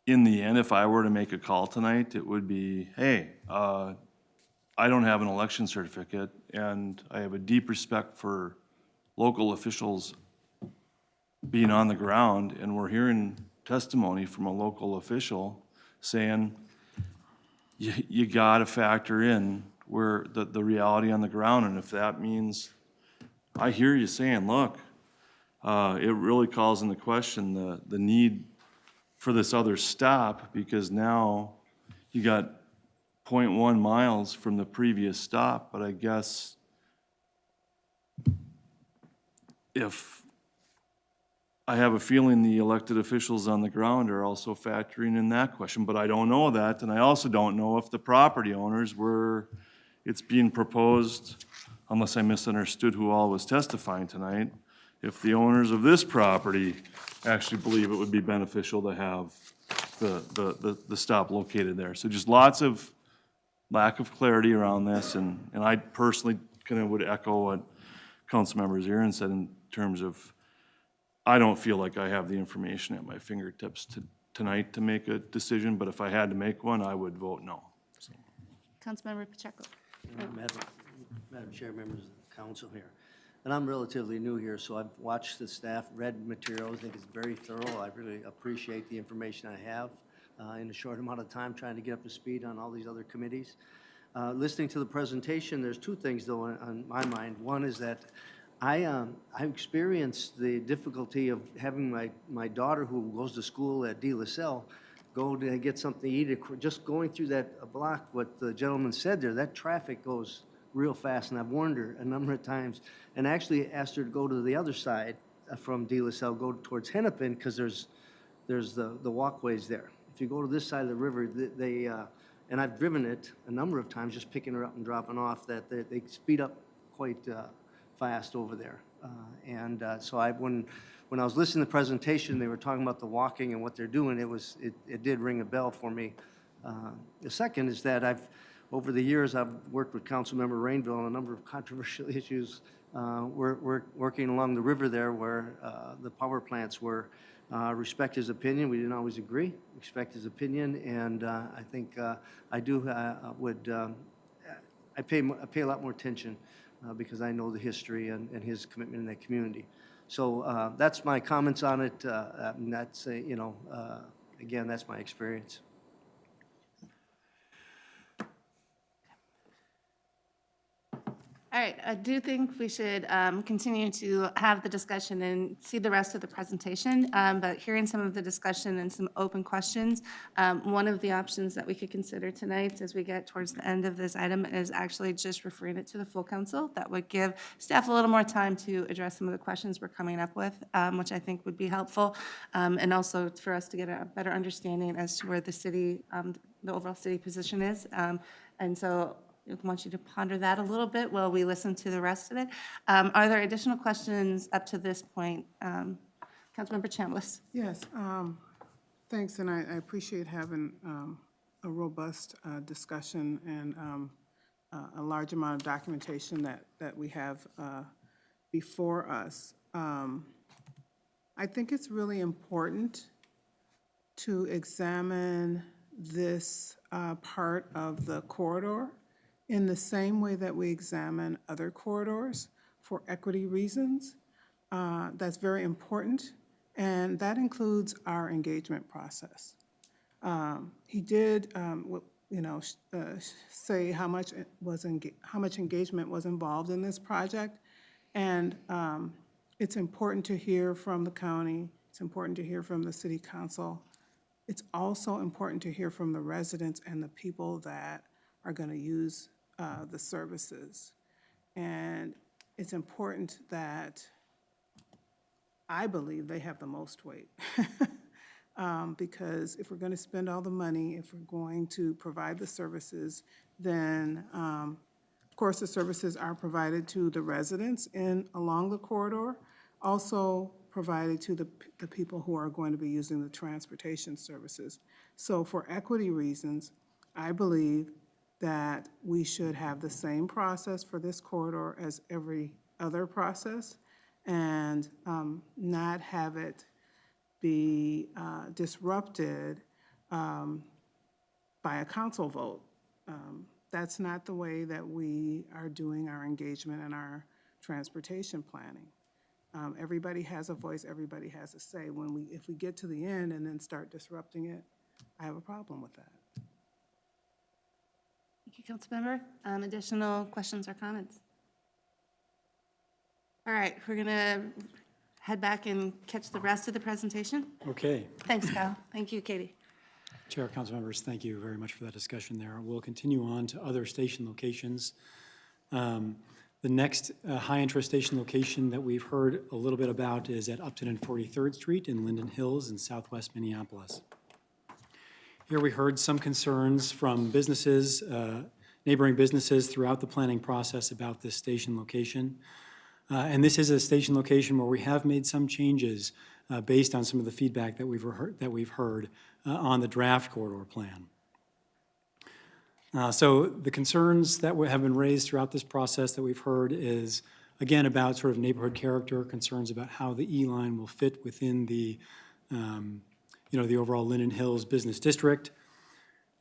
U: in the end, if I were to make a call tonight, it would be, hey, I don't have an election certificate, and I have a deep respect for local officials being on the ground, and we're hearing testimony from a local official saying, you gotta factor in where the reality on the ground, and if that means, I hear you saying, look, it really calls into question the need for this other stop, because now you got 0.1 miles from the previous stop, but I guess if I have a feeling the elected officials on the ground are also factoring in that question, but I don't know that, and I also don't know if the property owners were, it's being proposed, unless I misunderstood who all was testifying tonight, if the owners of this property actually believe it would be beneficial to have the stop located there. So just lots of lack of clarity around this, and I personally kind of would echo what Councilmember Zirin said in terms of, I don't feel like I have the information at my fingertips tonight to make a decision, but if I had to make one, I would vote no. So.
A: Councilmember Pacheco.
F: Madam Chair, members of the council here. And I'm relatively new here, so I've watched the staff, read materials, I think it's very thorough. I really appreciate the information I have in a short amount of time, trying to get up to speed on all these other committees. Listening to the presentation, there's two things though on my mind. One is that I experienced the difficulty of having my daughter, who goes to school at De La Salle, go to get something to eat. Just going through that block, what the gentleman said there, that traffic goes real fast, and I've warned her a number of times, and actually asked her to go to the other side from De La Salle, go towards Hennepin, because there's the walkways there. If you go to this side of the river, and I've driven it a number of times, just picking her up and dropping off, that they speed up quite fast over there. So when I was listening to the presentation, they were talking about the walking and what they're doing, it did ring a bell for me. The second is that over the years, I've worked with Councilmember Rainville on a number of controversial issues. We're working along the river there where the power plants were. Respect his opinion. We didn't always agree. Respect his opinion, and I think I pay a lot more attention because I know the history and his commitment in that community. So that's my comments on it. And that's again, that's my experience.
A: All right, I do think we should continue to have the discussion and see the rest of the presentation, but hearing some of the discussion and some open questions, one of the options that we could consider tonight as we get towards the end of this item is actually just referring it to the full council. That would give staff a little more time to address some of the questions we're coming up with, which I think would be helpful, and also for us to get a better understanding as to where the city, the overall city position is. And so I want you to ponder that a little bit while we listen to the rest of it. Are there additional questions up to this point? Councilmember Chambliss.
N: Yes, thanks, and I appreciate having a robust discussion and a large amount of documentation that we have before us. I think it's really important to examine this part of the corridor in the same way that we examine other corridors for equity reasons. That's very important, and that includes our engagement process. He did, say how much engagement was involved in this project, and it's important to hear from the county. It's important to hear from the city council. It's also important to hear from the residents and the people that are going to use the services. And it's important that I believe they have the most weight. Because if we're going to spend all the money, if we're going to provide the services, then, of course, the services are provided to the residents along the corridor, also provided to the people who are going to be using the transportation services. So for equity reasons, I believe that we should have the same process for this corridor as every other process, and not have it be disrupted by a council vote. That's not the way that we are doing our engagement and our transportation planning. Everybody has a voice, everybody has a say. If we get to the end and then start disrupting it, I have a problem with that.
A: Thank you, Councilmember. Additional questions or comments? All right, we're going to head back and catch the rest of the presentation.
S: Okay.
A: Thanks, Kyle. Thank you, Katie.
S: Chair, council members, thank you very much for that discussion there. We'll continue on to other station locations. The next high-interest station location that we've heard a little bit about is at Upton and 43rd Street in Linden Hills in southwest Minneapolis. Here we heard some concerns from businesses, neighboring businesses throughout the planning process about this station location. And this is a station location where we have made some changes based on some of the feedback that we've heard on the draft corridor plan. So the concerns that have been raised throughout this process that we've heard is, again, about sort of neighborhood character, concerns about how the E-line will fit within the, the overall Linden Hills business district.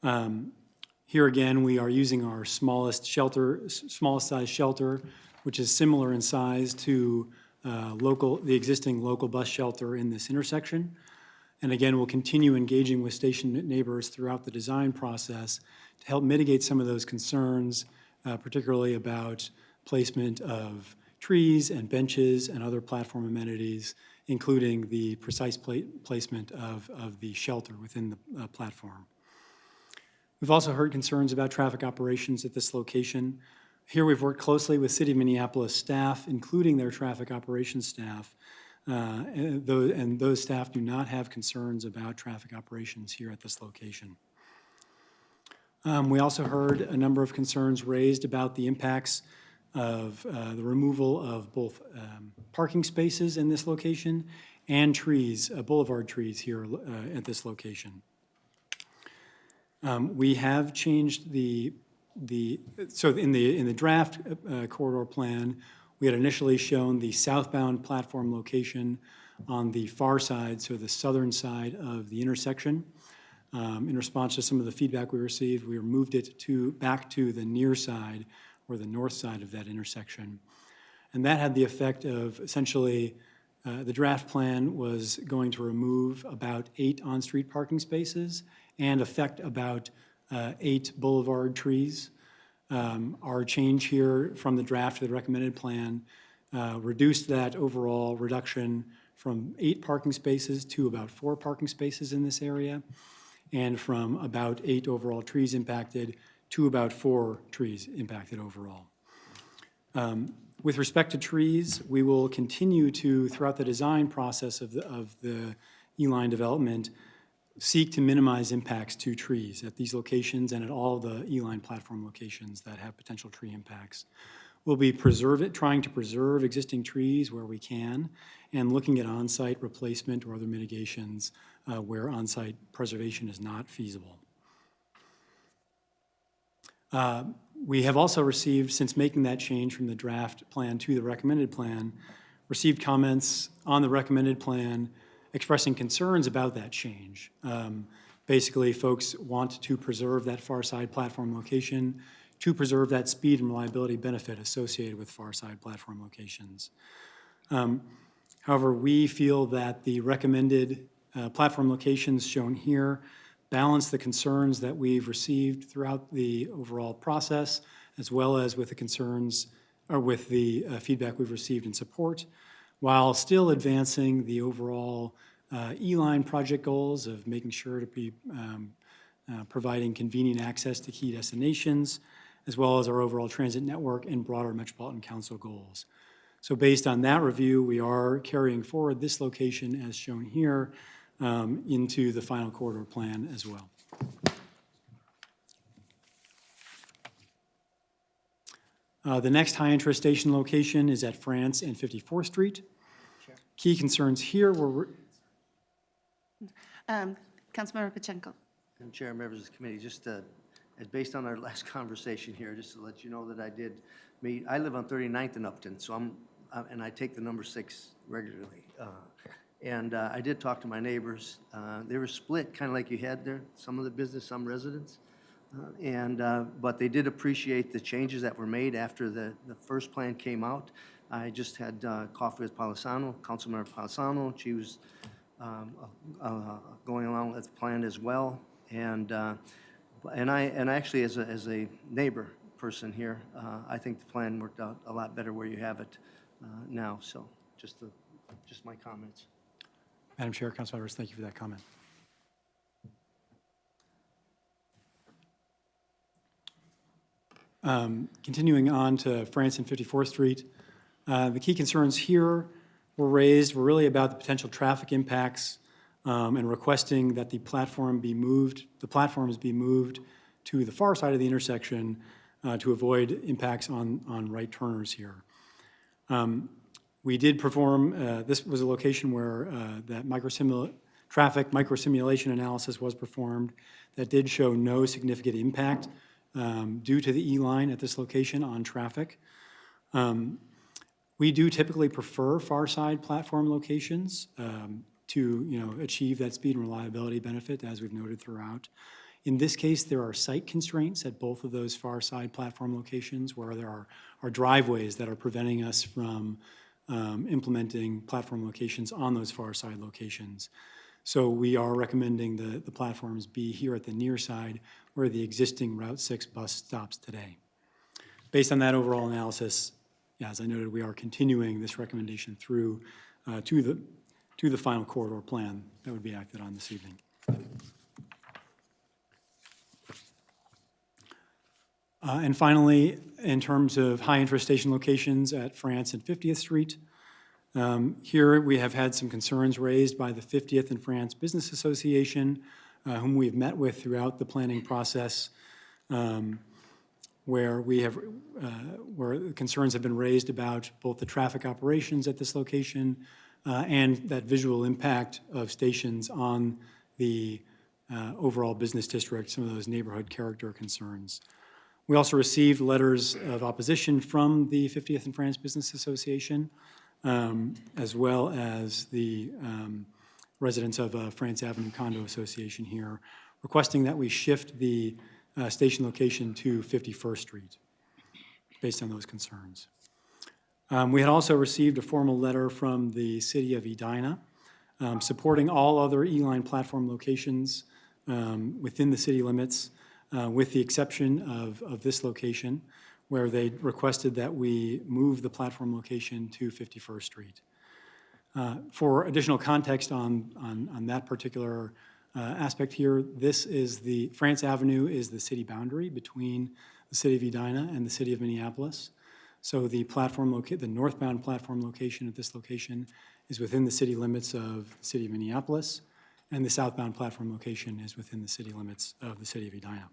S: Here again, we are using our smallest size shelter, which is similar in size to the existing local bus shelter in this intersection. And again, we'll continue engaging with station neighbors throughout the design process to help mitigate some of those concerns, particularly about placement of trees and benches and other platform amenities, including the precise placement of the shelter within the platform. We've also heard concerns about traffic operations at this location. Here we've worked closely with City of Minneapolis staff, including their traffic operations staff, and those staff do not have concerns about traffic operations here at this location. We also heard a number of concerns raised about the impacts of the removal of both parking spaces in this location and trees, boulevard trees here at this location. We have changed so in the draft corridor plan, we had initially shown the southbound platform location on the far side, so the southern side of the intersection. In response to some of the feedback we received, we moved it back to the near side or the north side of that intersection. And that had the effect of essentially the draft plan was going to remove about 8 on-street parking spaces and affect about 8 boulevard trees. Our change here from the draft to the recommended plan reduced that overall reduction from 8 parking spaces to about 4 parking spaces in this area, and from about 8 overall trees impacted to about 4 trees impacted overall. With respect to trees, we will continue to, throughout the design process of the E-line development, seek to minimize impacts to trees at these locations and at all the E-line platform locations that have potential tree impacts. We'll be trying to preserve existing trees where we can, and looking at on-site replacement or other mitigations where on-site preservation is not feasible. We have also received, since making that change from the draft plan to the recommended plan, received comments on the recommended plan expressing concerns about that change. Basically, folks want to preserve that far side platform location, to preserve that speed and reliability benefit associated with far side platform locations. However, we feel that the recommended platform locations shown here balance the concerns that we've received throughout the overall process, as well as with the concerns or with the feedback we've received in support, while still advancing the overall E-line project goals of making sure to be providing convenient access to key destinations, as well as our overall transit network and broader Metropolitan Council goals. So based on that review, we are carrying forward this location as shown here into the final corridor plan as well. The next high-interest station location is at France and 54th Street. Key concerns here were...
A: Councilmember Pachenko.
F: Madam Chair, members of the committee, just based on our last conversation here, just to let you know that I live on 39th and Upton, so and I take the number 6 regularly. I did talk to my neighbors. They were split, kind of like you had there, some of the business, some residents. But they did appreciate the changes that were made after the first plan came out. I just had coffee with Palisano, Councilmember Palisano. She was going along with the plan as well. And actually, as a neighbor person here, I think the plan worked out a lot better where you have it now. So just my comments.
S: Madam Chair, council members, thank you for that comment. Continuing on to France and 54th Street, the key concerns here were really about the potential traffic impacts and requesting that the platforms be moved to the far side of the intersection to avoid impacts on right turners here. We did perform, this was a location where that traffic microsimulation analysis was performed that did show no significant impact due to the E-line at this location on traffic. We do typically prefer far side platform locations to achieve that speed and reliability benefit, as we've noted throughout. In this case, there are site constraints at both of those far side platform locations where there are driveways that are preventing us from implementing platform locations on those far side locations. So we are recommending the platforms be here at the near side where the existing Route 6 bus stops today. Based on that overall analysis, as I noted, we are continuing this recommendation through to the final corridor plan that would be acted on this evening. And finally, in terms of high-interest station locations at France and 50th Street, here we have had some concerns raised by the 50th and France Business Association, whom we've met with throughout the planning process, where concerns have been raised about both the traffic operations at this location and that visual impact of stations on the overall business district, some of those neighborhood character concerns. We also received letters of opposition from the 50th and France Business Association, as well as the residents of France Avenue Condo Association here, requesting that we shift the station location to 51st Street, based on those concerns. We had also received a formal letter from the City of Edina, supporting all other E-line platform locations within the city limits, with the exception of this location, where they requested that we move the platform location to 51st Street. For additional context on that particular aspect here, this is France Avenue is the city boundary between the City of Edina and the City of Minneapolis. So the northbound platform location at this location is within the city limits of the City of Minneapolis, and the southbound platform location is within the city limits of the City of Edina.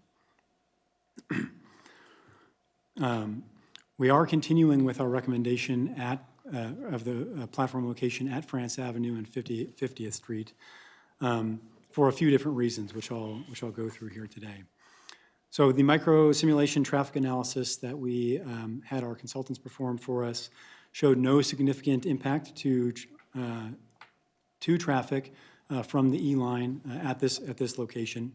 S: We are continuing with our recommendation of the platform location at France Avenue and 50th Street for a few different reasons, which I'll go through here today. So the micro simulation traffic analysis that we had our consultants perform for us showed no significant impact to traffic from the E-line at this location.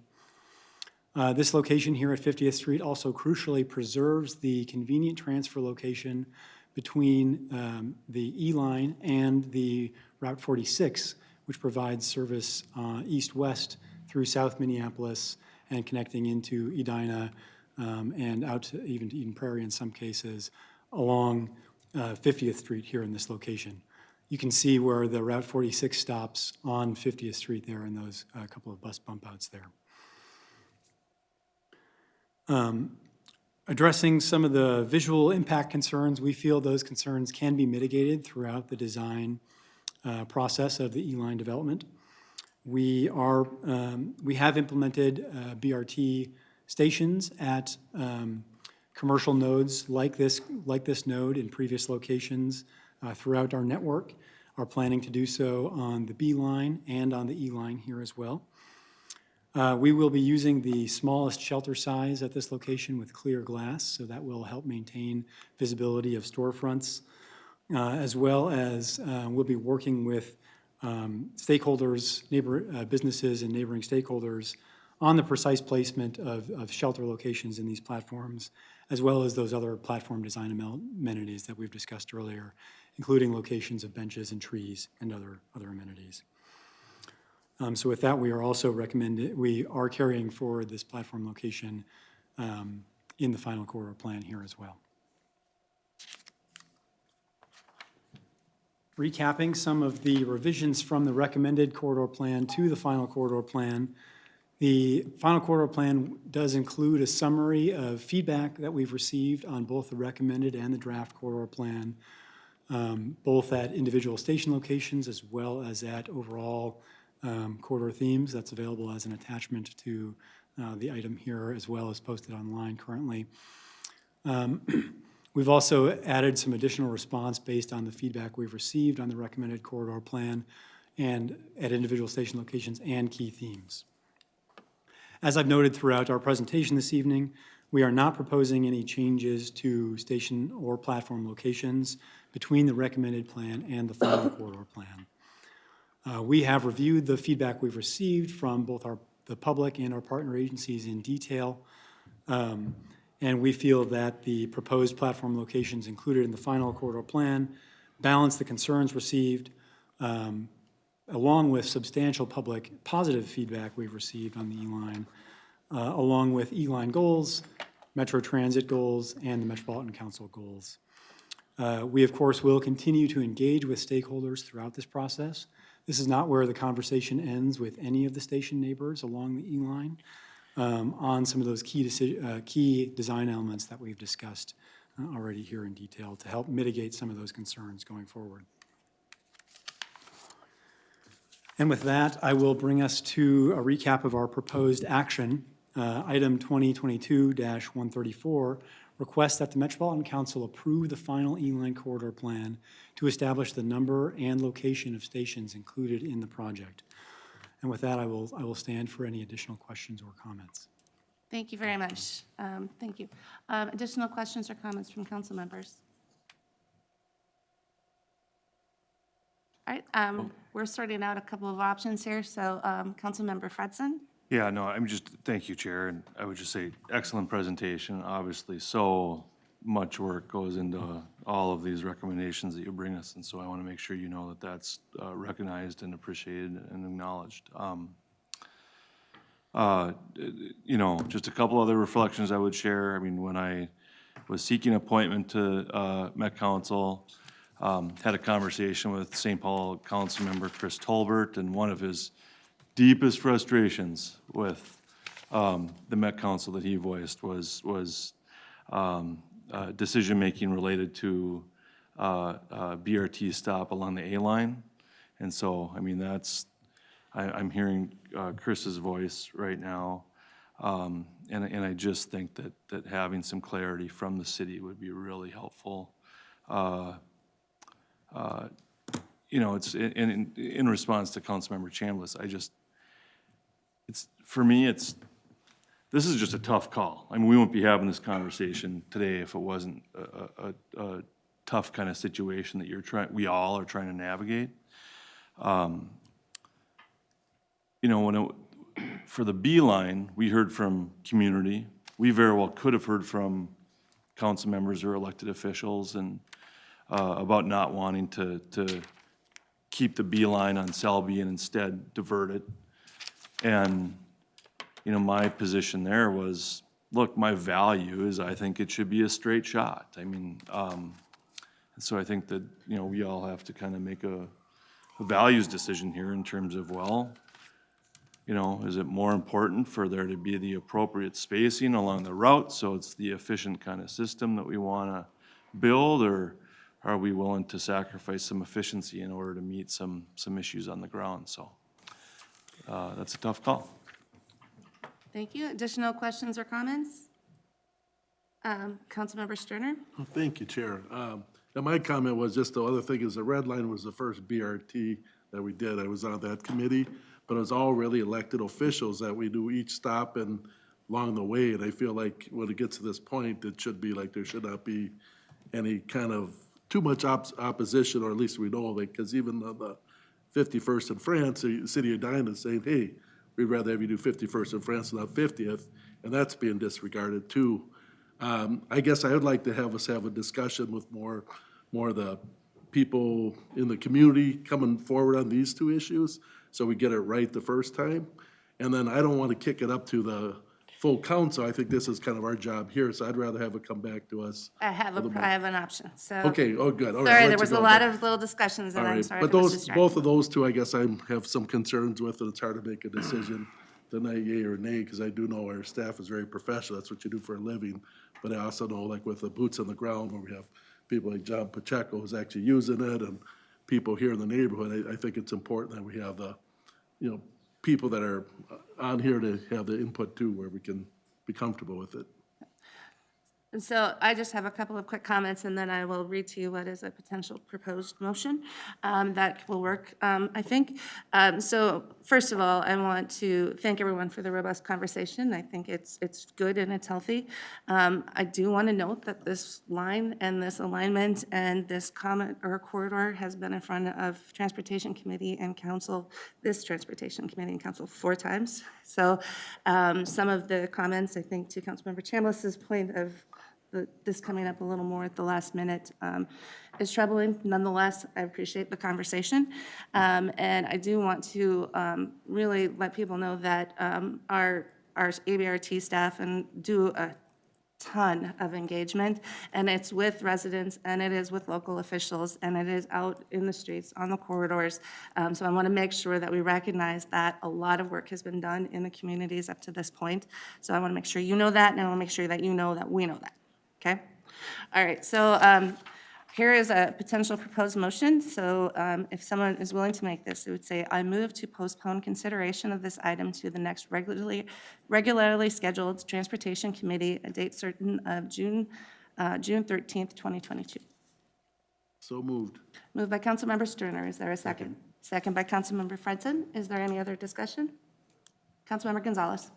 S: This location here at 50th Street also crucially preserves the convenient transfer location between the E-line and the Route 46, which provides service east-west through South Minneapolis and connecting into Edina and out to even to Eden Prairie in some cases along 50th Street here in this location. You can see where the Route 46 stops on 50th Street there in those couple of bus bump outs there. Addressing some of the visual impact concerns, we feel those concerns can be mitigated throughout the design process of the E-line development. We have implemented BRT stations at commercial nodes like this node in previous locations throughout our network. Are planning to do so on the B line and on the E line here as well. We will be using the smallest shelter size at this location with clear glass, so that will help maintain visibility of storefronts, as well as we'll be working with stakeholders, businesses and neighboring stakeholders on the precise placement of shelter locations in these platforms, as well as those other platform design amenities that we've discussed earlier, including locations of benches and trees and other amenities. So with that, we are carrying forward this platform location in the final corridor plan here as well. Recapping some of the revisions from the recommended corridor plan to the final corridor plan. The final corridor plan does include a summary of feedback that we've received on both the recommended and the draft corridor plan, both at individual station locations as well as at overall corridor themes. That's available as an attachment to the item here, as well as posted online currently. We've also added some additional response based on the feedback we've received on the recommended corridor plan and at individual station locations and key themes. As I've noted throughout our presentation this evening, we are not proposing any changes to station or platform locations between the recommended plan and the final corridor plan. We have reviewed the feedback we've received from both the public and our partner agencies in detail, and we feel that the proposed platform locations included in the final corridor plan balance the concerns received, along with substantial public positive feedback we've received on the E-line, along with E-line goals, Metro Transit goals, and the Metropolitan Council goals. We, of course, will continue to engage with stakeholders throughout this process. This is not where the conversation ends with any of the station neighbors along the E-line on some of those key design elements that we've discussed already here in detail to help mitigate some of those concerns going forward. And with that, I will bring us to a recap of our proposed action. Item 2022-134 requests that the Metropolitan Council approve the final E-line corridor plan to establish the number and location of stations included in the project. And with that, I will stand for any additional questions or comments.
A: Thank you very much. Thank you. Additional questions or comments from council members? All right, we're sorting out a couple of options here. So, Councilmember Fredson.
U: Yeah, no, thank you, Chair, and I would just say, excellent presentation. Obviously, so much work goes into all of these recommendations that you bring us, and so I want to make sure you know that that's recognized and appreciated and acknowledged. You know, just a couple other reflections I would share. I mean, when I was seeking appointment to Met Council, had a conversation with St. Paul Council Member Chris Tolbert, and one of his deepest frustrations with the Met Council that he voiced was decision-making related to BRT stop along the A-line. And so, I mean, I'm hearing Chris's voice right now, and I just think that having some clarity from the city would be really helpful. You know, it's in response to Councilmember Chambliss, for me, this is just a tough call. I mean, we won't be having this conversation today if it wasn't a tough kind of situation that we all are trying to navigate. You know, for the B line, we heard from community. We very well could have heard from council members or elected officials and about not wanting to keep the B line on Selby and instead divert it. And, you know, my position there was, look, my value is I think it should be a straight shot. I mean, so I think that, you know, we all have to kind of make a values decision here in terms of, well, You know, is it more important for there to be the appropriate spacing along the route, so it's the efficient kind of system that we wanna build, or are we willing to sacrifice some efficiency in order to meet some issues on the ground? So, that's a tough call.
A: Thank you. Additional questions or comments? Councilmember Sterner?
B: Well, thank you, Chair. And my comment was just the other thing is the red line was the first BRT that we did. I was on that committee, but it was all really elected officials that we do each stop and along the way. And I feel like when it gets to this point, it should be like there should not be any kind of too much opposition, or at least we know, like, because even the 51st in France, the city of Edina is saying, hey, we'd rather have you do 51st in France than not 50th, and that's being disregarded too. I guess I would like to have us have a discussion with more of the people in the community coming forward on these two issues, so we get it right the first time. And then I don't want to kick it up to the full council. I think this is kind of our job here, so I'd rather have it come back to us.
A: I have an option, so.
B: Okay, oh, good, all right. I'll
A: Sorry,
B: let
A: there
B: you
A: was a
B: go.
A: lot of little discussions, and
B: All
A: I'm
B: right,
A: sorry.
B: but
A: if it was
B: those,
A: distracting.
B: both of those two, I guess I have some concerns with, and it's hard to make a decision tonight, yea or nay, because I do know our staff is very professional, that's what you do for a living. But I also know, like with the boots on the ground, where we have people like John Pacheco who's actually using it, and people here in the neighborhood, I think it's important that we have the, you know, people that are on here to have the input too, where we can be comfortable with it.
A: And so I just have a couple of quick comments, and then I will read to you what is a potential proposed motion that will work, I think. So first of all, I want to thank everyone for the robust conversation. I think it's good and it's healthy. I do want to note that this line and this alignment and this comment or corridor has been in front of Transportation Committee and Council, this Transportation Committee and Council 4 times. So some of the comments, I think, to Councilmember Chambliss's point of this coming up a little more at the last minute is troubling. Nonetheless, I appreciate the conversation. And I do want to really let people know that our ABRT staff and do a ton of engagement, and it's with residents, and it is with local officials, and it is out in the streets, on the corridors. So I want to make sure that we recognize that a lot of work has been done in the communities up to this point. So I want to make sure you know that, and I want to make sure that you know that we know that. Okay? All right, so here is a potential proposed motion. So if someone is willing to make this, it would say, I move to postpone consideration of this item to the next regularly scheduled Transportation Committee, a date certain of June 13th, 2022.
B: So moved.
A: Moved by Councilmember Sterner. Is there a second? Second by Councilmember Fredson. Is there any other discussion? Councilmember Gonzalez.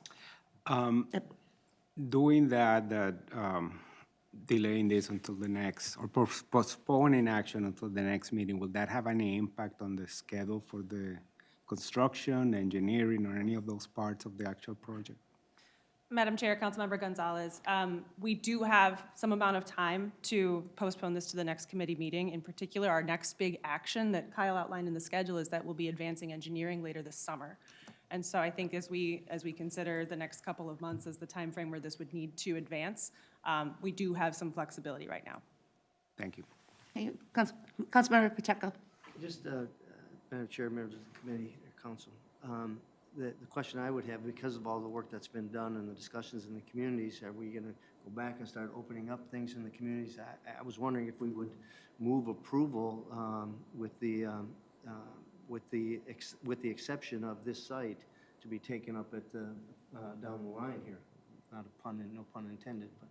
D: Doing that delaying this until the next, or postponing action until the next meeting, will that have any impact on the schedule for the construction, engineering, or any of those parts of the actual project?
T: Madam Chair, Councilmember Gonzalez, we do have some amount of time to postpone this to the next committee meeting. In particular, our next big action that Kyle outlined in the schedule is that we'll be advancing engineering later this summer. And so I think as we consider the next couple of months as the time frame where this would need to advance, we do have some flexibility right now.
D: Thank you.
A: Hey, Councilmember Pacheco.
F: Just, Madam Chair, members of the committee or council, the question I would have, because of all the work that's been done and the discussions in the communities, are we going to go back and start opening up things in the communities? I was wondering if we would move approval with the exception of this site to be taken up at down the line here. Not a pun, no pun intended, but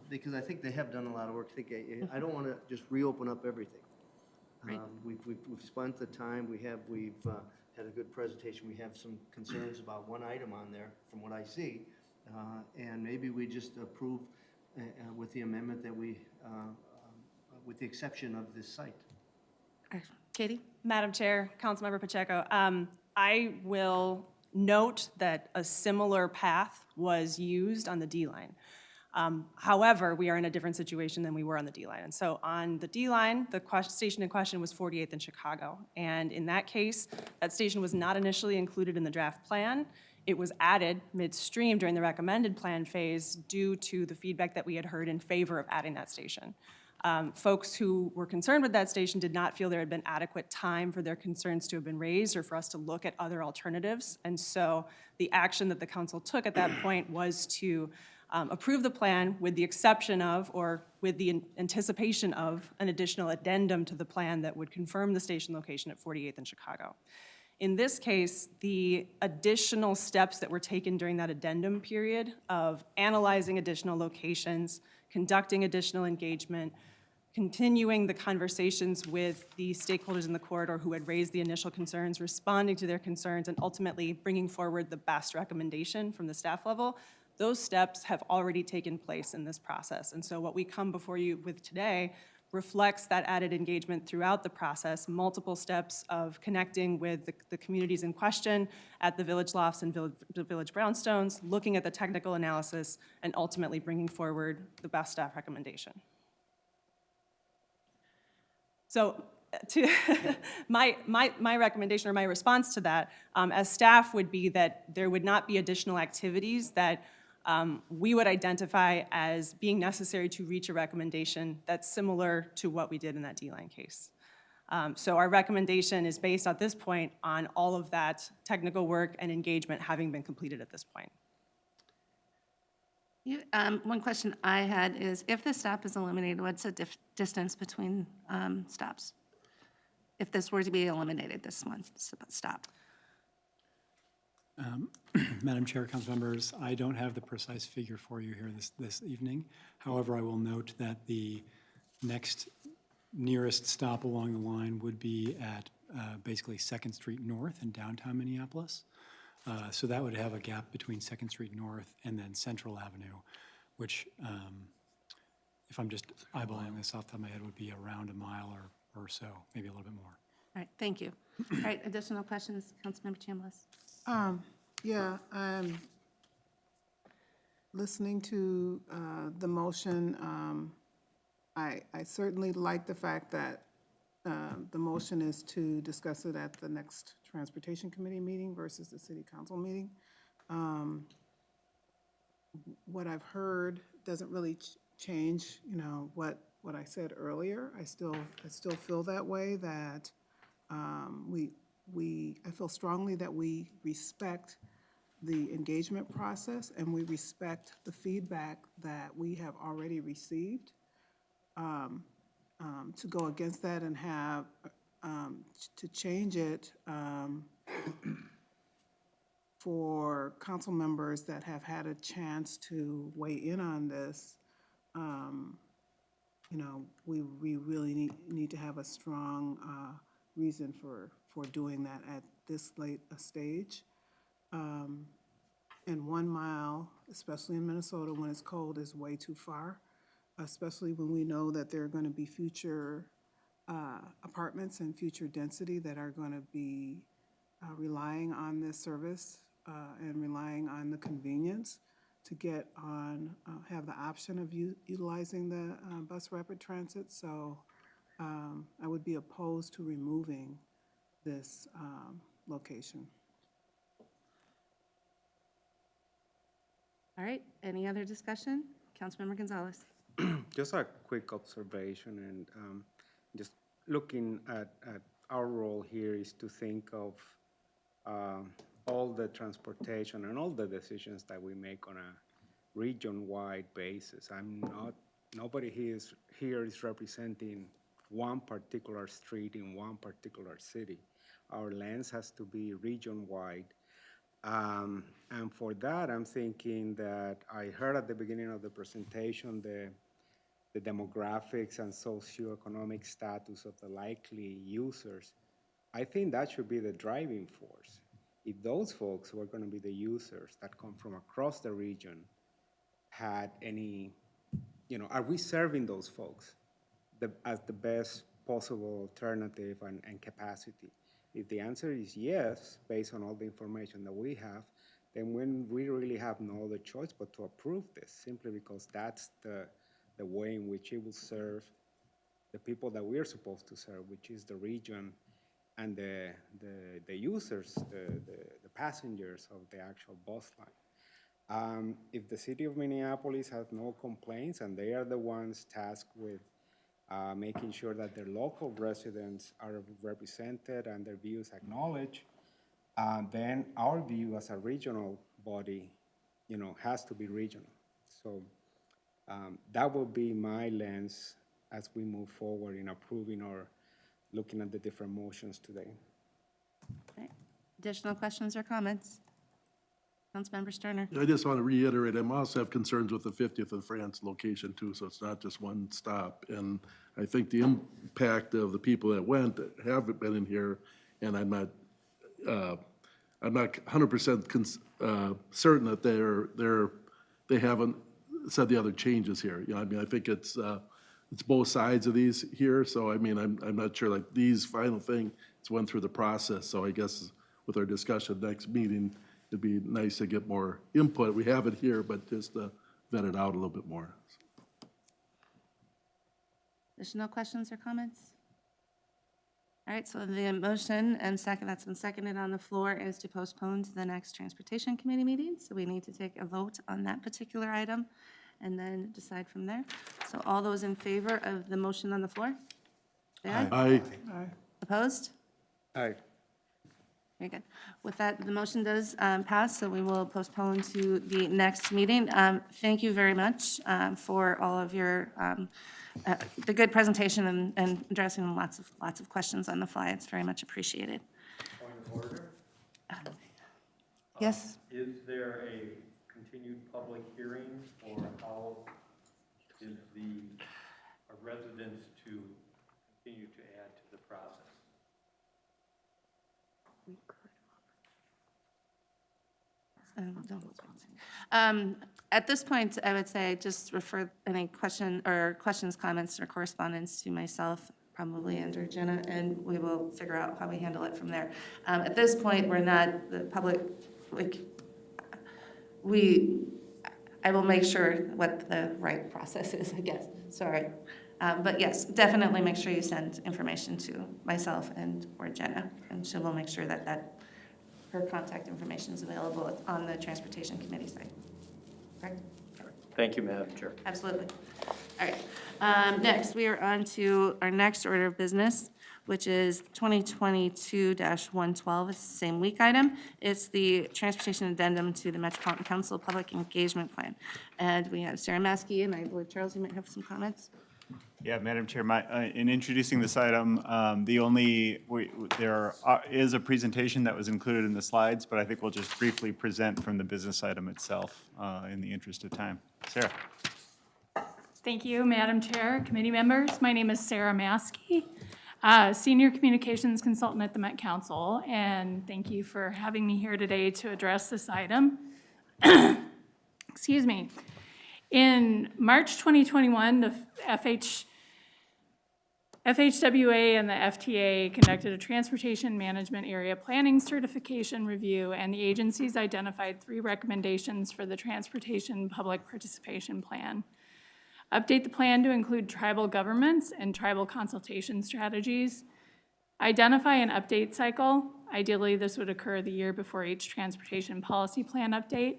F: because I think they have done a lot of work. I don't want to just reopen up everything.
A: Right.
F: We've spent the time. We've had a good presentation. We have some concerns about one item on there, from what I see, and maybe we just approve with the amendment that we, with the exception of this site.
A: Katie?
T: Madam Chair, Councilmember Pacheco, I will note that a similar path was used on the D line. However, we are in a different situation than we were on the D line. And so on the D line, the station in question was 48th in Chicago. And in that case, that station was not initially included in the draft plan. It was added midstream during the recommended plan phase due to the feedback that we had heard in favor of adding that station. Folks who were concerned with that station did not feel there had been adequate time for their concerns to have been raised or for us to look at other alternatives. And so the action that the council took at that point was to approve the plan with the exception of, or with the anticipation of, an additional addendum to the plan that would confirm the station location at 48th and Chicago. In this case, the additional steps that were taken during that addendum period of analyzing additional locations, conducting additional engagement, continuing the conversations with the stakeholders in the corridor who had raised the initial concerns, responding to their concerns, and ultimately bringing forward the best recommendation from the staff level, those steps have already taken place in this process. And so what we come before you with today reflects that added engagement throughout the process, multiple steps of connecting with the communities in question at the Village Lofts and the Village Brownstones, looking at the technical analysis, and ultimately bringing forward the best staff recommendation. So to my recommendation or my response to that as staff would be that there would not be additional activities that we would identify as being necessary to reach a recommendation that's similar to what we did in that D-line case. So our recommendation is based at this point on all of that technical work and engagement having been completed at this point.
A: One question I had is, if the stop is eliminated, what's the distance between stops? If this were to be eliminated, this one stop?
S: Madam Chair, council members, I don't have the precise figure for you here this evening. However, I will note that the next nearest stop along the line would be at basically 2nd Street North in downtown Minneapolis. So that would have a gap between 2nd Street North and then Central Avenue, which, if I'm just eyeballing this off the top of my head, would be around a mile or so, maybe a little bit more.
A: All right, thank you. All right, additional questions, Councilmember Chambliss?
N: Yeah, I'm listening to the motion. I certainly like the fact that the motion is to discuss it at the next Transportation Committee meeting versus the City Council meeting. What I've heard doesn't really change, what I said earlier. I still feel that way, that I feel strongly that we respect the engagement process and we respect the feedback that we have already received. To go against that and have, to change it for council members that have had a chance to weigh in on this, we really need to have a strong reason for doing that at this late a stage. And 1 mile, especially in Minnesota when it's cold, is way too far, especially when we know that there are going to be future apartments and future density that are going to be relying on this service and relying on the convenience to get on, have the option of utilizing the bus rapid transit. So I would be opposed to removing this location.
A: All right, any other discussion? Councilmember Gonzalez.
D: Just a quick observation, and just looking at our role here is to think of all the transportation and all the decisions that we make on a region-wide basis. Nobody here is representing one particular street in one particular city. Our lens has to be region-wide. And for that, I'm thinking that I heard at the beginning of the presentation the demographics and socioeconomic status of the likely users. I think that should be the driving force. If those folks who are going to be the users that come from across the region had any, are we serving those folks as the best possible alternative and capacity? If the answer is yes, based on all the information that we have, then we really have no other choice but to approve this, simply because that's the way in which it will serve the people that we're supposed to serve, which is the region and the users, the passengers of the actual bus line. If the city of Minneapolis has no complaints and they are the ones tasked with making sure that their local residents are represented and their views acknowledged. Then our view as a regional body, has to be regional. So that will be my lens as we move forward in approving or looking at the different motions today.
A: Okay. Additional questions or comments? Councilmember Sterner.
B: I just want to reiterate, I also have concerns with the 50th and France location too, so it's not just one stop. And I think the impact of the people that went haven't been in here, and I'm not 100% certain that they haven't said the other changes here. I think it's both sides of these here. So I'm not sure, like these final thing, it's went through the process. So I guess with our discussion next meeting, it'd be nice to get more input. We have it here, but just vet it out a little bit more.
A: Additional questions or comments? All right, so the motion and second that's been seconded on the floor is to postpone to the next Transportation Committee meeting. So we need to take a vote on that particular item and then decide from there. So all those in favor of the motion on the floor? Say aye.
B: Aye.
A: Opposed?
D: Aye.
A: Very good. With that, the motion does pass, so we will postpone to the next meeting. Thank you very much for all of your, the good presentation and addressing lots of questions on the fly. It's very much appreciated.
J: Point of order.
A: Yes?
J: Is there a continued public hearing, or how is the residents to continue to add to the process?
A: At this point, I would say just refer any questions, comments, or correspondence to myself, probably under Jenna, and we will figure out how we handle it from there. At this point, we're not the public, I will make sure what the right process is, I guess. Sorry. But yes, definitely make sure you send information to myself and or Jenna, and she will make sure that her contact information is available on the Transportation Committee site. Correct?
J: Thank you, Madam Chair.
A: Absolutely. All right. Next, we are on to our next order of business, which is 2022-112. It's the same week item. It's the Transportation Addendum to the Metropolitan Council Public Engagement Plan. And we have Sarah Maskey, and I believe, Charles, you might have some comments.
K: Yeah, Madam Chair, in introducing this item, there is a presentation that was included in the slides, but I think we'll just briefly present from the business item itself in the interest of time. Sarah.
C: Thank you, Madam Chair, committee members. My name is Sarah Maskey, Senior Communications Consultant at the Met Council, and thank you for having me here today to address this item. Excuse me. In March 2021, the FHWA and the FTA conducted a Transportation Management Area Planning Certification Review, and the agencies identified 3 recommendations for the Transportation Public Participation Plan. Update the plan to include tribal governments and tribal consultation strategies. Identify an update cycle. Ideally, this would occur the year before each transportation policy plan update.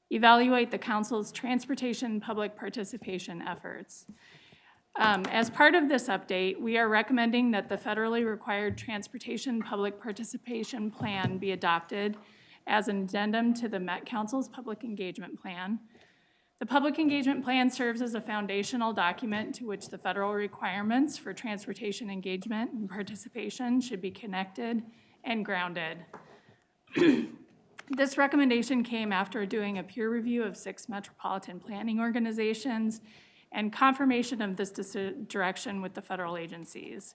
C: Evaluate the Council's transportation public participation efforts. As part of this update, we are recommending that the federally required Transportation Public Participation Plan be adopted as an addendum to the Met Council's Public Engagement Plan. The Public Engagement Plan serves as a foundational document to which the federal requirements for transportation engagement and participation should be connected and grounded. This recommendation came after doing a peer review of 6 metropolitan planning organizations and confirmation of this direction with the federal agencies.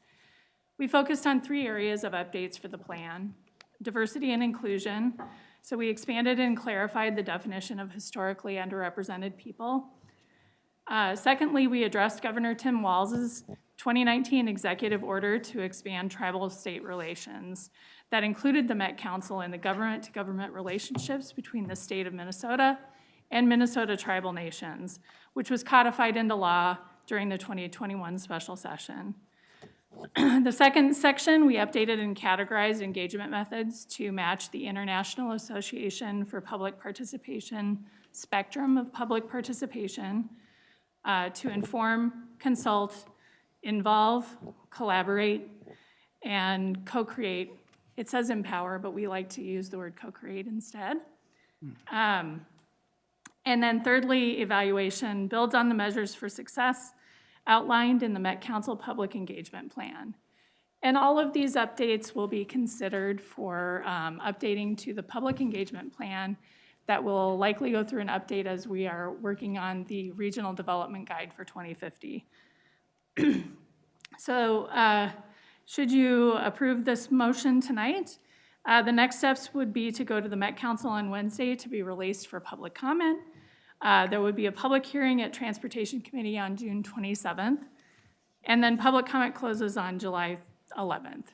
C: We focused on 3 areas of updates for the plan: diversity and inclusion. So we expanded and clarified the definition of historically underrepresented people. Secondly, we addressed Governor Tim Walz's 2019 executive order to expand tribal-state relations that included the Met Council and the government-to-government relationships between the state of Minnesota and Minnesota tribal nations, which was codified into law during the 2021 special session. The second section, we updated and categorized engagement methods to match the International Association for Public Participation spectrum of public participation to inform, consult, involve, collaborate, and co-create. It says empower, but we like to use the word co-create instead. And then thirdly, evaluation builds on the measures for success outlined in the Met Council Public Engagement Plan. And all of these updates will be considered for updating to the Public Engagement Plan that will likely go through an update as we are working on the Regional Development Guide for 2050. So should you approve this motion tonight, the next steps would be to go to the Met Council on Wednesday to be released for public comment. There would be a public hearing at Transportation Committee on June 27th, and then public comment closes on July 11th.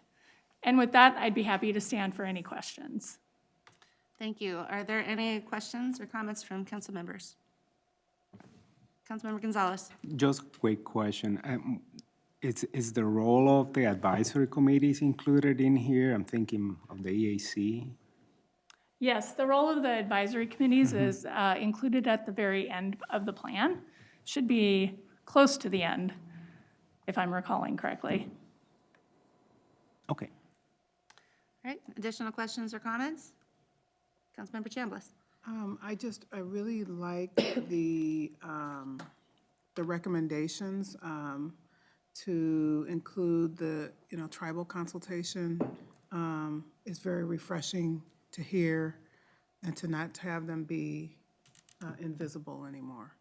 C: And with that, I'd be happy to stand for any questions.
A: Thank you. Are there any questions or comments from council members? Councilmember Gonzalez.
D: Just a quick question. Is the role of the advisory committees included in here? I'm thinking of the EAC.
C: Yes, the role of the advisory committees is included at the very end of the plan. Should be close to the end, if I'm recalling correctly.
D: Okay.
A: All right, additional questions or comments? Councilmember Chambliss.
N: I really like the recommendations to include the, tribal consultation. It's very refreshing to hear and to not have them be invisible anymore.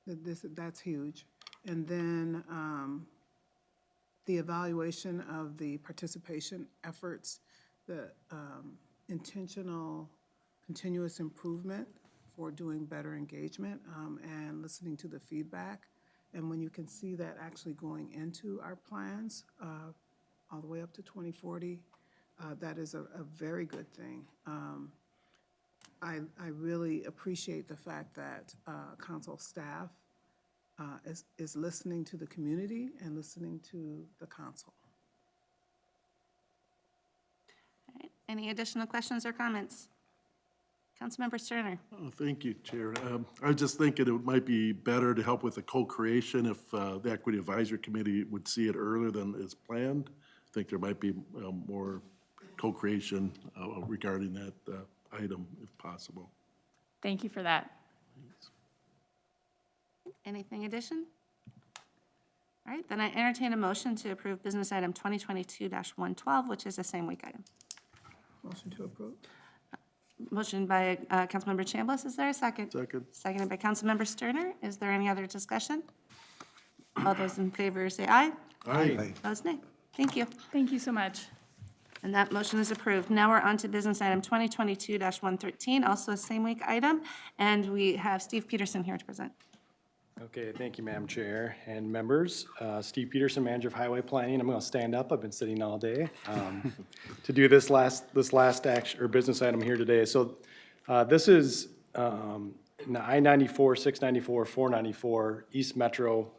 N: That's huge. And then the evaluation of the participation efforts, the intentional continuous improvement for doing better engagement and listening to the feedback. And when you can see that actually going into our plans all the way up to 2040, that is a very good thing. I really appreciate the fact that council staff is listening to the community and listening to the council.
A: All right, any additional questions or comments? Councilmember Sterner.
B: Oh, thank you, Chair. I was just thinking it might be better to help with the co-creation if the Equity Advisory Committee would see it earlier than is planned. I think there might be more co-creation regarding that item if possible.
C: Thank you for that.
A: Anything addition? All right, then I entertain a motion to approve business item 2022-112, which is a same week item.
N: Motion to approve.
A: Motion by Councilmember Chambliss. Is there a second?
B: Second.
A: Seconded by Councilmember Sterner. Is there any other discussion? All those in favor say aye.
B: Aye.
A: Opposed, nay. Thank you.
C: Thank you so much.
A: And that motion is approved. Now we're on to business item 2022-113, also a same week item. And we have Steve Peterson here to present.
G: Okay, thank you, Madam Chair and members. Steve Peterson, Manager of Highway Planning. I'm going to stand up. I've been sitting all day to do this last action or business item here today. So this is the I-94, 694, 494 East Metro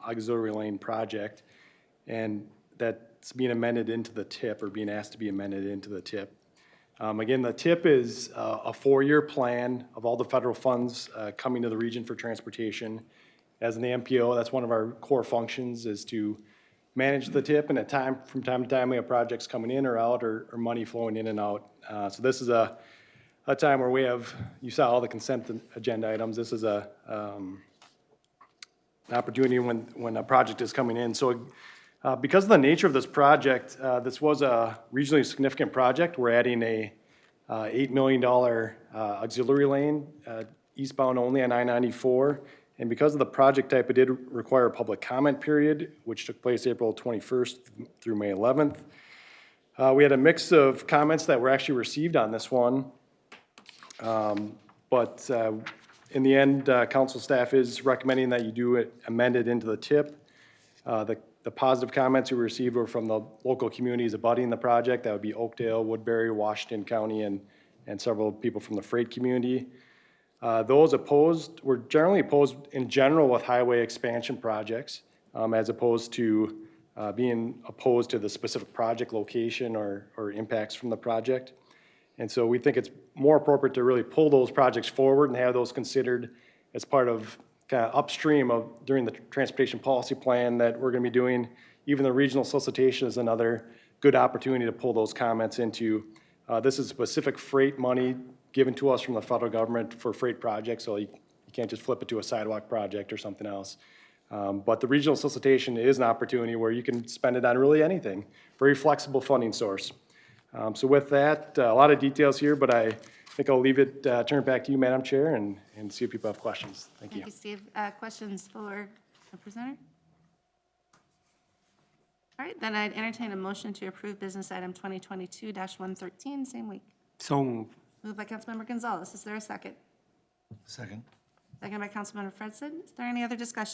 G: Auxiliary Lane project, and that's being amended into the TIP, or being asked to be amended into the TIP. Again, the TIP is a 4-year plan of all the federal funds coming to the region for transportation. As an MPO, that's one of our core functions, is to manage the TIP, and from time to time we have projects coming in or out, or money flowing in and out. So this is a time where we have, you saw all the consent agenda items. This is an opportunity when a project is coming in. So because of the nature of this project, this was a regionally significant project. We're adding a $8 million auxiliary lane, eastbound only on I-94. And because of the project type, it did require a public comment period, which took place April 21st through May 11th. We had a mix of comments that were actually received on this one. But in the end, council staff is recommending that you do amend it into the TIP. The positive comments we received were from the local communities abutting the project. That would be Oakdale, Woodbury, Washington County, and several people from the freight community. Those opposed were generally opposed in general with highway expansion projects, as opposed to being opposed to the specific project location or impacts from the project. And so we think it's more appropriate to really pull those projects forward and have those considered as part of kind of upstream of, during the transportation policy plan that we're going to be doing. Even the regional solicitation is another good opportunity to pull those comments into. This is specific freight money given to us from the federal government for freight projects, so you can't just flip it to a sidewalk project or something else. But the regional solicitation is an opportunity where you can spend it on really anything. Very flexible funding source. So with that, a lot of details here, but I think I'll leave it, turn it back to you, Madam Chair, and see if people have questions. Thank you.
A: Thank you, Steve. Questions for the presenter? All right, then I'd entertain a motion to approve business item 2022-113, same week.
D: So moved.
A: Moved by Councilmember Gonzalez. Is there a second?
B: Second.
A: Second by Councilmember Fredson. Is there any other discussion?